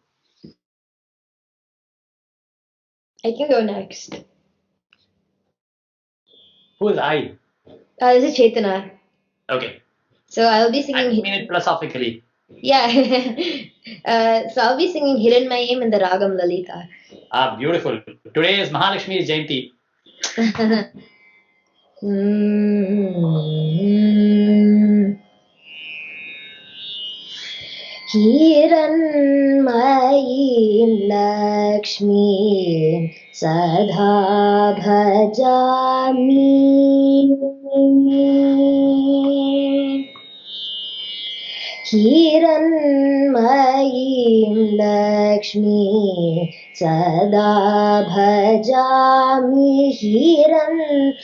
I can go next. Who is I? This is Chetana. Okay. So I'll be I singing. mean it philosophically. Yeah. So I'll be singing Hiranmayam in the Ragam Lalita. Ah, beautiful. Today is Mahalakshmi's Jayanti. Hiranmayim Lakshmi Sadha Bhajami Hiranmayim Lakshmi Sada Bhajami Hiranmayim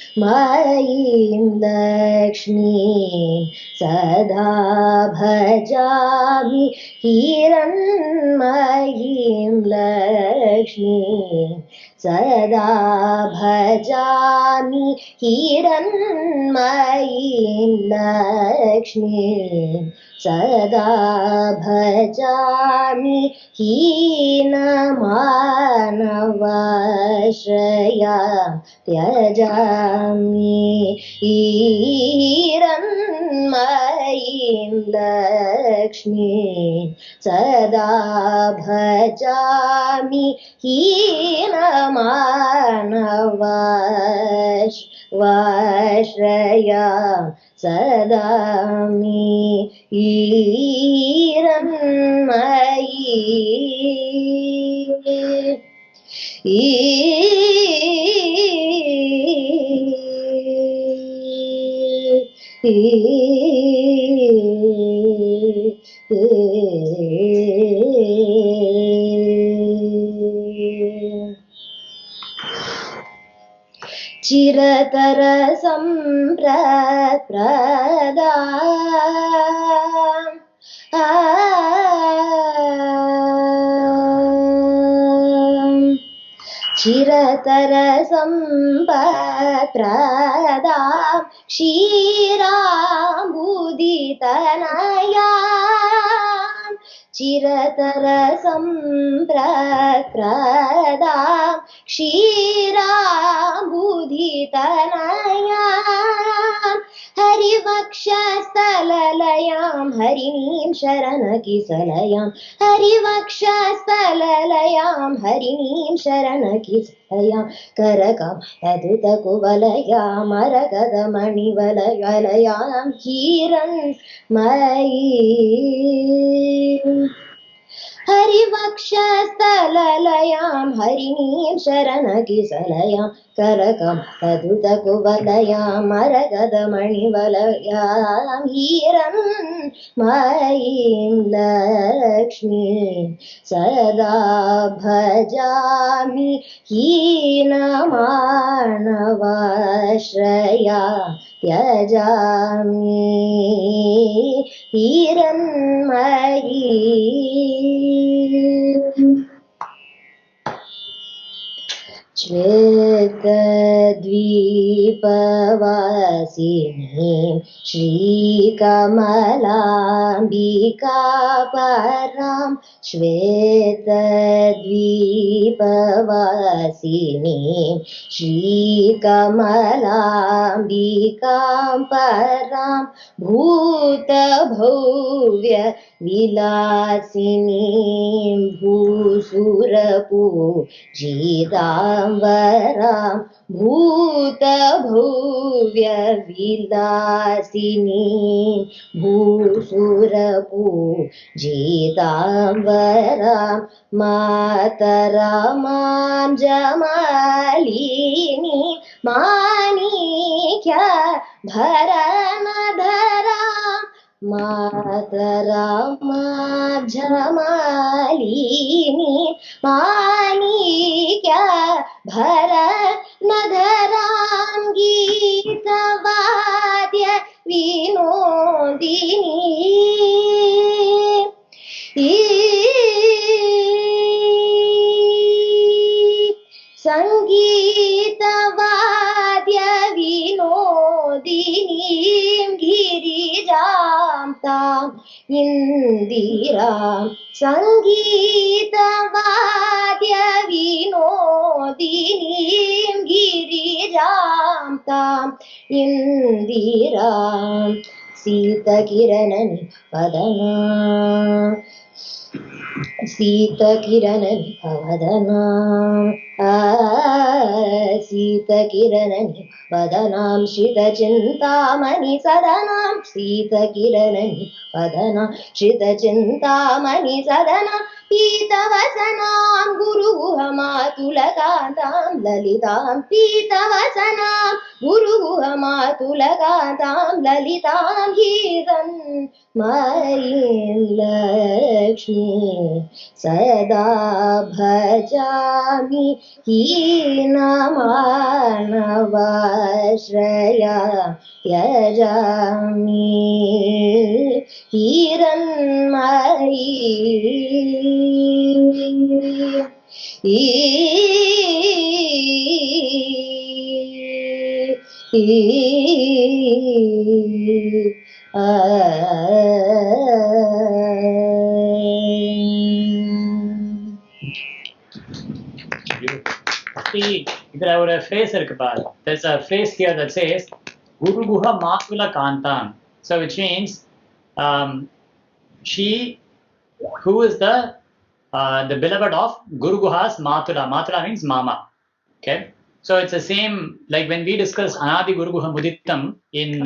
Lakshmi Sada Bhajami Hiranmayim Lakshmi Sada Bhajami Hiranmayim Lakshmi Sada Bhajami Hinamanavashraya Tyajami Hiranmayim Lakshmi Sada Bhajami Hinamanavashraya Sadami Chiratara sampraprada चिरतरसम्पत्प्रदां क्षीराम्बुदितनयां चिरतरसम्पत्प्रदां क्षीराम्बुदितनयां हरिवक्षस्थललयां हरिणीं शरणकिसलयां हरिवक्षस्थललयां हरिणीं शरणकिसलयां करकमलदुतकुवलयां मरकतमणिवलयां हिरण्मयीं हरिवक्षस्थललयां हरिणीं शरणकिसलयां करकमलदुतकुवलयां मरकतमणिवलयां हिरण्मयीं लक्ष्मीं सदा भजामि हीनमानवाश्रया त्यजामि हिरण्मयीं श्वेतद्वीपवासिनीं श्रीकमलाम्बिकापरां श्वेतद्वीपवासिनीं श्रीकमलाम्बिकां परां भूतभव्यविलासिनीं भूसुरपूजिताम्बरां भूतभव्यविलासिनीं भूसुरपूजिताम्बरां मातरमां जमालिनीं माणिक्यभरणधरां मातरमां जमालिनीं माणिक्यभरणधरां गीतवाद्य संगीतवाद्य विनोदिनीं गिरिजां तां इन्दिरां संगीतवाद्य विनोदिनीं गिरिजां तां इन्दिरां शीतकिरणनिपवदना शीतकिरणनिपवदना शीतकिरणनिपवदनां श्रितचिन्तामणिसदनां शीतकिरणनिपवदनां श्रितचिन्तामणिसदनां पीतवसनां गुरुगुहमातुलकान्तां ललितां पीतवसनां गुरुगुहमातुलकान्तां ललितां हिरण्मयीं लक्ष्मीं सदा भजामि हीनमानवाश्रया त्यजामि See, there are a phrase, there's a phrase here that says Guru Guha Matula Kantam. So which means she who is the beloved of Guru Guha's Matula. Matula means mama. Okay. So it's the same like when we discussed Anadi Guru Guha Mudittam in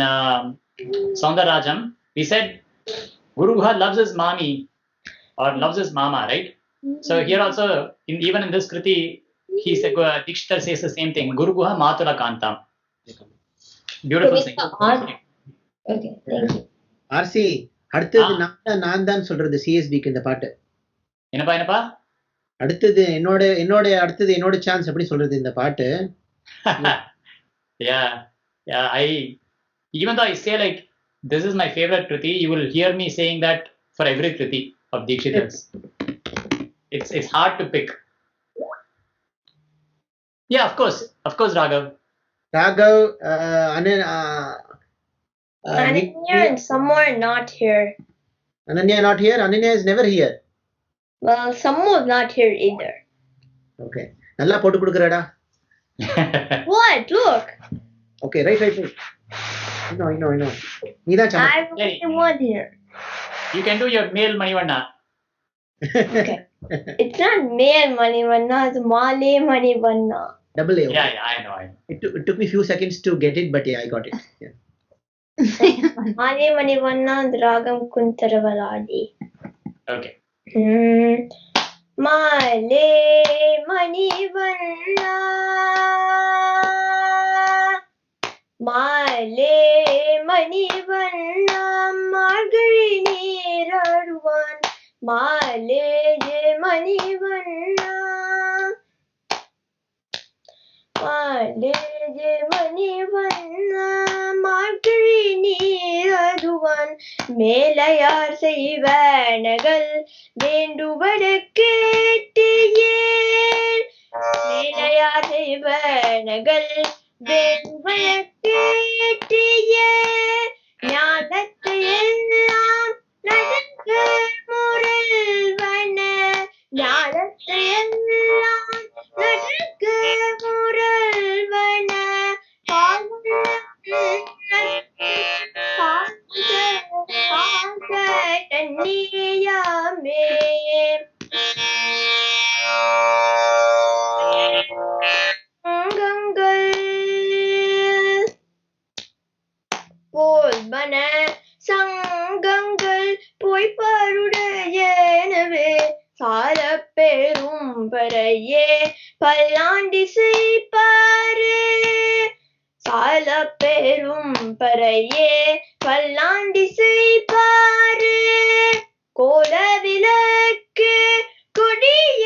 SoundararAjam, we said Guru Guha loves his mami or loves his mama, right? So here also, even in this Kriti, he said, Dikshithar says the same thing. Guru Guha Matula Kantam. Beautiful thing. Okay, thank you. RC, அடுத்தது நான் தான் சொல்றது சிஎஸ்பிக்கு இந்த பாட்டு. என்னப்பா அடுத்தது என்னோட chance எப்படி சொல்றது இந்த பாட்டு? Yeah, even though I say like this is my favorite Kriti, you will hear me saying that for every Kriti of Dikshithar's. It's hard to pick. Yeah, of course, Raghav. Raghav, Ananya and some are not here. Ananya not here. Ananya is never here. Well, some was not here either. Okay. நல்லா போட்டு கொடுக்கறடா. What? Look. Okay, right. I know. நீதான் சம. I'm the only one here. You can do your male Manivanna. Okay. It's not male Manivanna, it's Malay Manivanna. Double A. Okay. Yeah, I know. It took me few seconds to get it, but yeah, I got it. Yeah. Malay Manivanna Dragam Kuntaravaladi. Okay. Malay Manivanna, Malay Manivanna, Margari Neeraduvan, Malay Manivanna, Malay Manivanna, Margari Neeraduvan, மேலையார் செய்வனகள் வேண்டுபட கேட்டேன், மேலையார் செய்வனகள் வேண்டுபட கேட்டேன், ஞானத்தை எல்லாம் நடக்க முரல்வன, ஞானத்தை எல்லாம் நடக்க முரல்வன, கண்ணியாமே அங்கங்கள் போல்வன, சங்கங்கள் பொய்ப்பருடையனவே, சால பெரும் பறையே பல்லாண்டி செய்ப்பாரே, சால பெரும் பறையே பல்லாண்டி செய்ப்பாரே, கோல விளக்கு கொடிய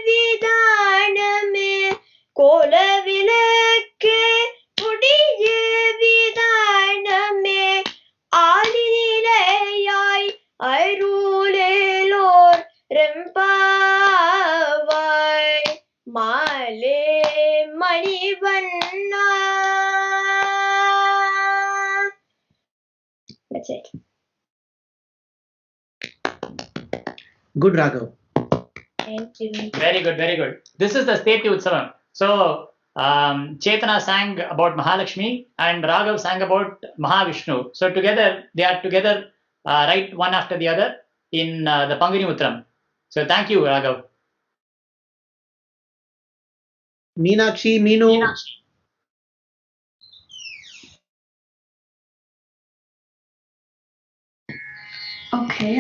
விதானமே, கோல விளக்கு கொடிய விதானமே, ஆதி நிலையாய் அருளேலோர் ரெம்பாவாய், மாலே மணிவண்ணா. That's it. Good, Raghav. Thank you. Very good. This is the State Utsavam. So, Chetana sang about Mahalakshmi and Raghav sang about Mahavishnu. So together, they are together right one after the other in the Panguni Utram. So thank you, Raghav. Meenakshi, Meenu. Okay,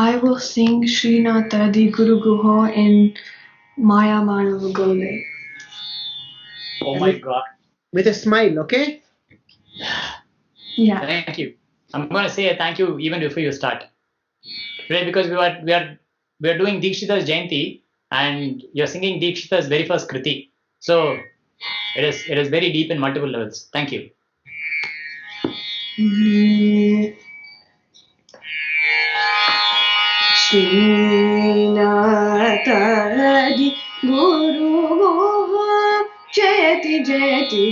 I will sing Srinatadi Guru Guho in Maya Manav Gole. Oh my God. With a smile, okay? Yeah. Thank you. I'm going to say a thank you even before you start. Right, because we are doing Dikshita's Jayanti and you're singing Dikshita's very first Kriti. So it is very deep in multiple levels. Thank you. Srinatadi Guru Guho Jayati Jayati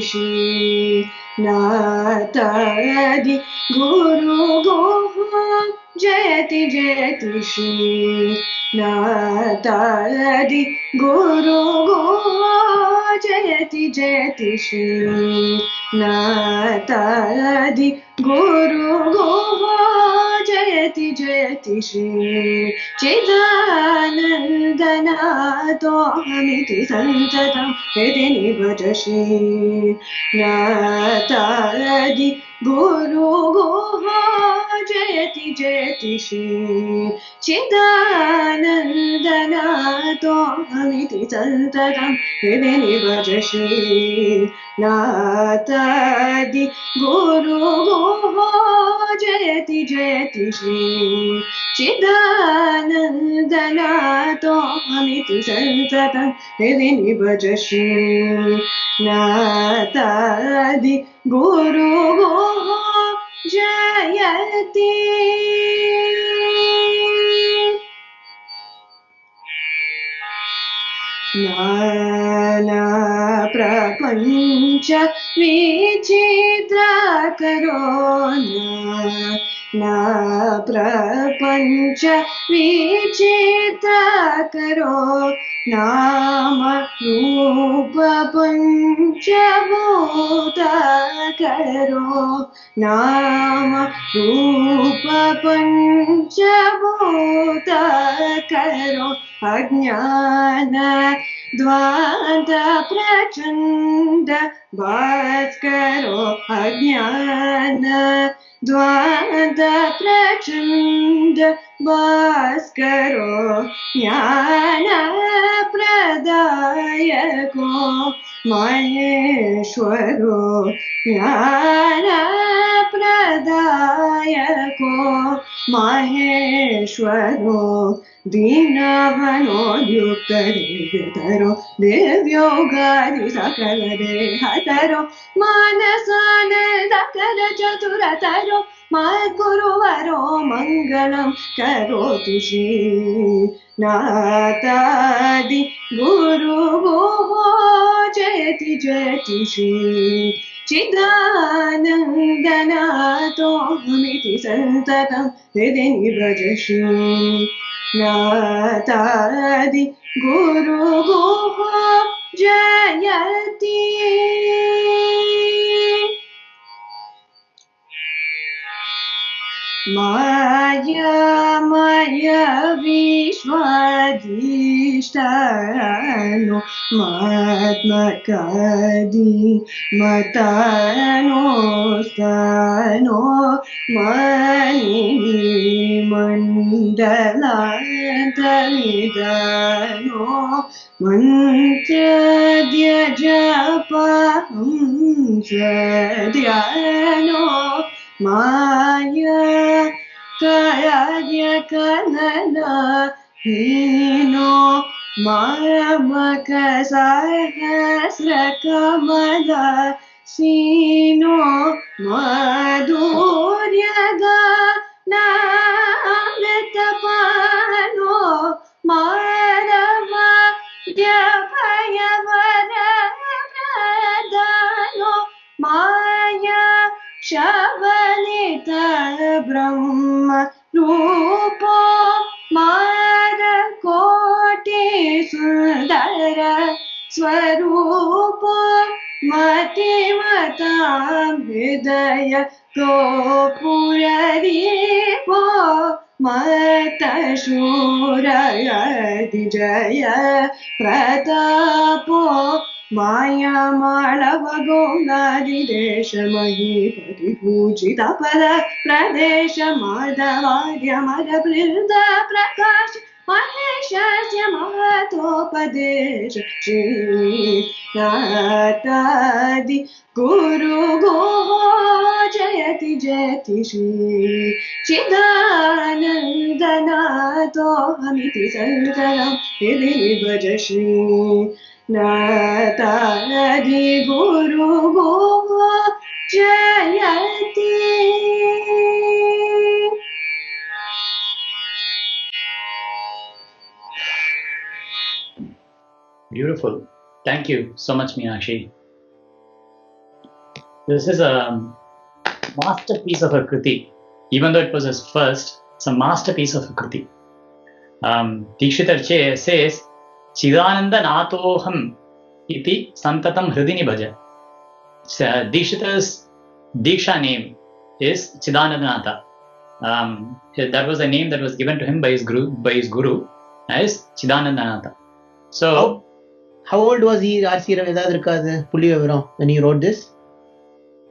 Srinatadi Guru Guho Jayati Jayati Srinatadi Guru Guho Jayati Jayati Srinatadi Guru Guho Jayati Jayati Shri Chidanandana Tohamiti Santatam Vedini Bhaja Shri Natadi Guru Guho Jayati Jayati Shri Chidanandana Tohamiti Santatam Vedini Bhaja Shri Natadi Guru Guho Jayati Jayati Shri Chidanandana Tohamiti Santatam Vedini Bhaja Shri Natadi Guru Guho Jayati. Na na प्रपंच विचित्र करो ना प्रपंच विचित्र करो नाम रूप पंचभूत करो नाम रूप पंचभूत करो अज्ञान द्वांत प्रचंड बस करो अज्ञान द्वांत प्रचंड बस करो ज्ञान प्रदायको महेश्वरो ज्ञान प्रदायको महेश्वरो दीनवनोद्युक्त दिव्यतरो दिव्योगादि सकल देहतरो मानसानन्दकर चतुरतरो मद्गुरुवरो मङ्गलं करोतु श्रीनाथादि गुरुः जयति जयति श्री चिदानन्दनाथोऽहमिति सन्ततं हृदि निभज श्रीनाथादि गुरुः जयति। मायामय विश्वाधिष्ठानो मात्मकादि मतानो स्थानो मणिमण्डलान्तनिदानो मन्त्रद्य जपहंस ध्यानो माया कार्य कनना हीनो मामक सहस्र कमला सीनो माधुर्य गानामृतपानो माधव भयवर प्रदानो माया शवनित ब्रह्म रूपो मार कोटि सुंदर स्वरूपो मतिमतां हृदय गोपुरदीपो मतशूरयति प्रतापो मायामालवगोनादिदेश महीपति पूजित पद प्रदेश माधवाद्य मदवृन्द प्रकाश महेशस्य महतोपदेश श्रीनाथादि गुरुः जयति जयति श्री चिदानन्दनाथोऽहमिति सन्ततं हृदि निभज श्रीनाथादि गुरुः जयति। Beautiful. Thank you so much, Meenakshi. This is a masterpiece of a kriti. Even though it was his first, it's a masterpiece of a kriti. Dikshitar says, Chidananda Nathoham iti santatam hridini bhaja. Dikshitar's Diksha name is Chidananda Natha. That was the name that was given to him by his guru as Chidananda Natha. So, how old was he, R.C. Ravidadrika Pulivivaram, when he wrote this?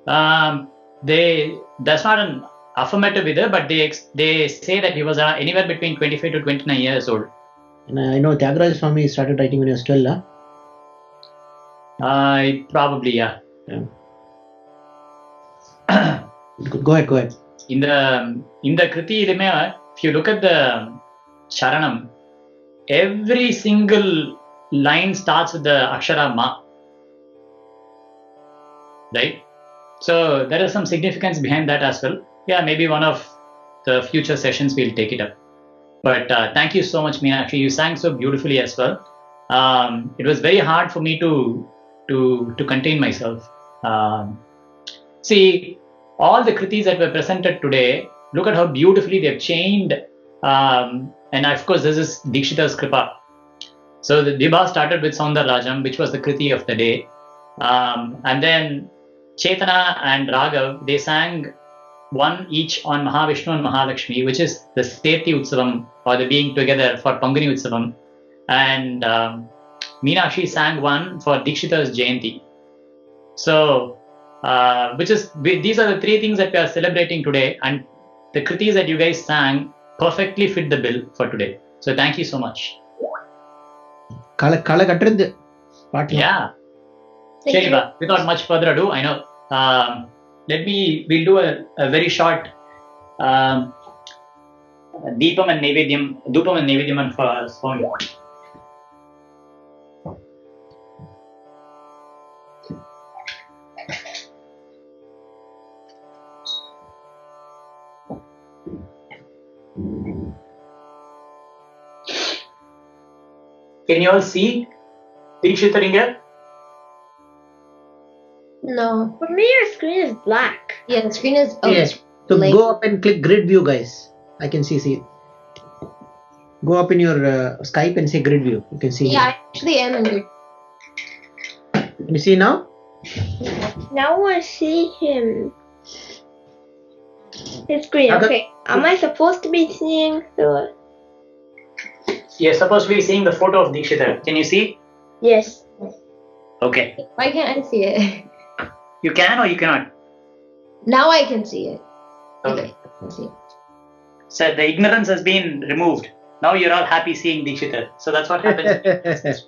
That's not an affirmative either, but they say that he was anywhere between 25 to 29 years old. And I know Tyagaraja Swami started writing when he was 12, probably, yeah. Go ahead. In the Kriti, if you look at the Charanam, every single line starts with the Akshara Ma. Right? So there is some significance behind that as well. Yeah, maybe one of the future sessions we'll take it up. But thank you so much, Meenakshi. You sang so beautifully as well. It was very hard for me to to contain myself. See, all the kritis that were presented today, look at how beautifully they've chained. And of course, this is Dikshita's Kripa. So the Vibha started with SoundararAjam, which was the kriti of the day. And then Chetana and Raghav, they sang one each on Mahavishnu and Mahalakshmi, which is the Sahitya Utsavam, or the being together for Panguni Utsavam. And Meenakshi sang one for Dikshita's Jayanti. So, these are the three things that we are celebrating today, and the kritis that you guys sang perfectly fit the bill for today. So thank you so much. Kala katradhu. Yeah. Sheriba, without much further ado, I know. We'll do a very short Dupam and Nevedyam for Swami. Can you all see Dikshitaringa? No. For me, your screen is black. Yeah, the screen is. Oh, Yes. So blank. go up and click grid view, guys. I can see. Go up in your Skype and say grid view. You can see. Yeah, I actually am in good. Can you see now? Now I see him. His screen. Other- Okay. Am I supposed to be seeing the? You're supposed to be seeing the photo of Dikshita. Can you see? Yes. Okay. Why can't I see it? You can or you cannot? Now I can see it. Okay. I can see it. So the ignorance has been removed. Now you're all happy seeing Dikshita. So that's what happens.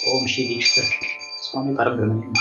Om Shri Dikshita Swami Parabrahmane.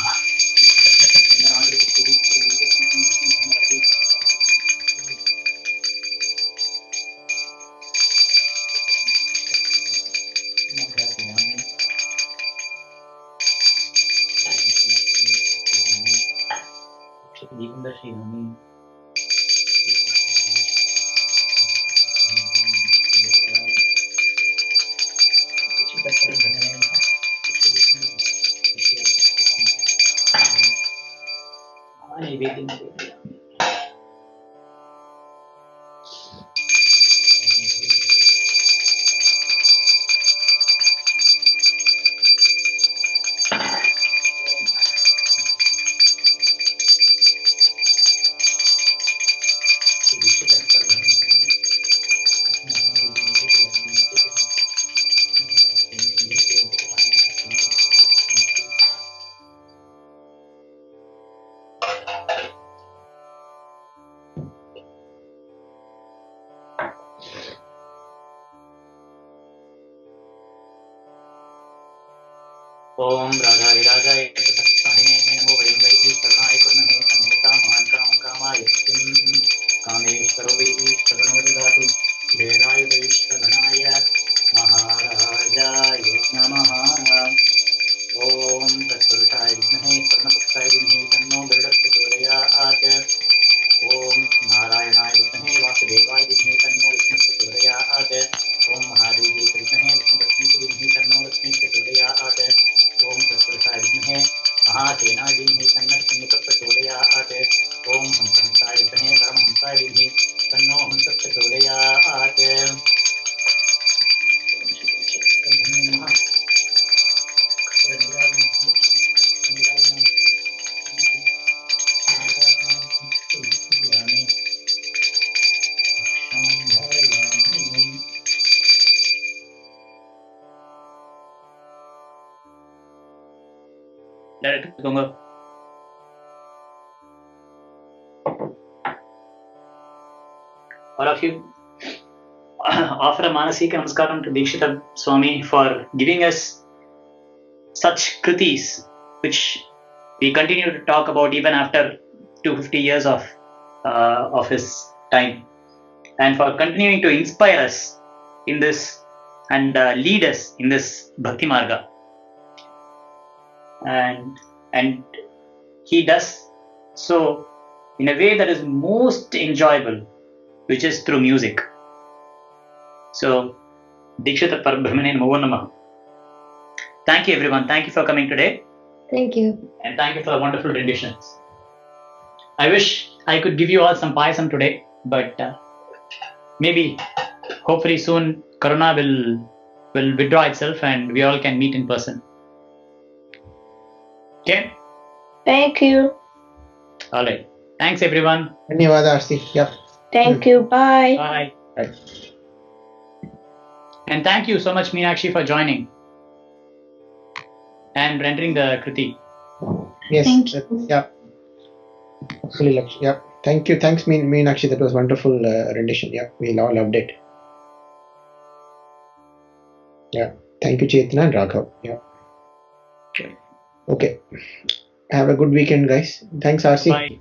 Om Radha Viradaya Sahine Namo Vaimvaiti Sarnaya Kurnahe Samheta Mahankam Kama Yastim Kameshwaro Vaiti Savanodadatu Devaya Vaishtavanaya Maharajaya Namaha Om Tatpurusaya Vishnahe Sarnapuksaya Vimhe Tanno Birdasta Chorayat Om Narayanaaya Vishnahe Vasudevaya Vimhe Tanno Vishnasta Chorayat Om Mahadevi Vishnahe Vishnu Vimhe Tanno Vishnasta Chorayat Om Tatpurusaya Vimhe Mahasenaya Vimhe Tanno Vishnasta Chorayat Om Hamsahaya Vimhe Paramhamsaya Vimhe Tanno Hamsasta Chorayat எடுத்துக்கோங்க. All of you offer a Manasika Namaskaram to Dikshita Swami for giving us such kritis, which we continue to talk about even after 250 years of his time, and for continuing to inspire us in this and lead us in this Bhakti Marga. And he does so in a way that is most enjoyable, which is through music. So, Dikshita Parbrahmane Namo Namaha. Thank you, everyone. Thank you for coming today. Thank you. And thank you for the wonderful renditions. I wish I could give you all some payasam today, but maybe, hopefully soon, Corona will withdraw itself and we all can meet in person. Okay? Thank you. All right. Thanks, everyone. Dhanyawada, Arsi. Yeah. Thank you. Bye. Bye. Right. And thank you so much, Meenakshi, for joining and rendering the Kriti. Yes. Thank you. Yeah. Fully Lakshmi. Yeah. Thank you. Thanks, Meenakshi. That was wonderful rendition. Yeah. We all loved it. Yeah. Thank you, Chetna and Raghav. Yeah. Okay. Okay. Have a good weekend, guys. Thanks, Arsi. Bye.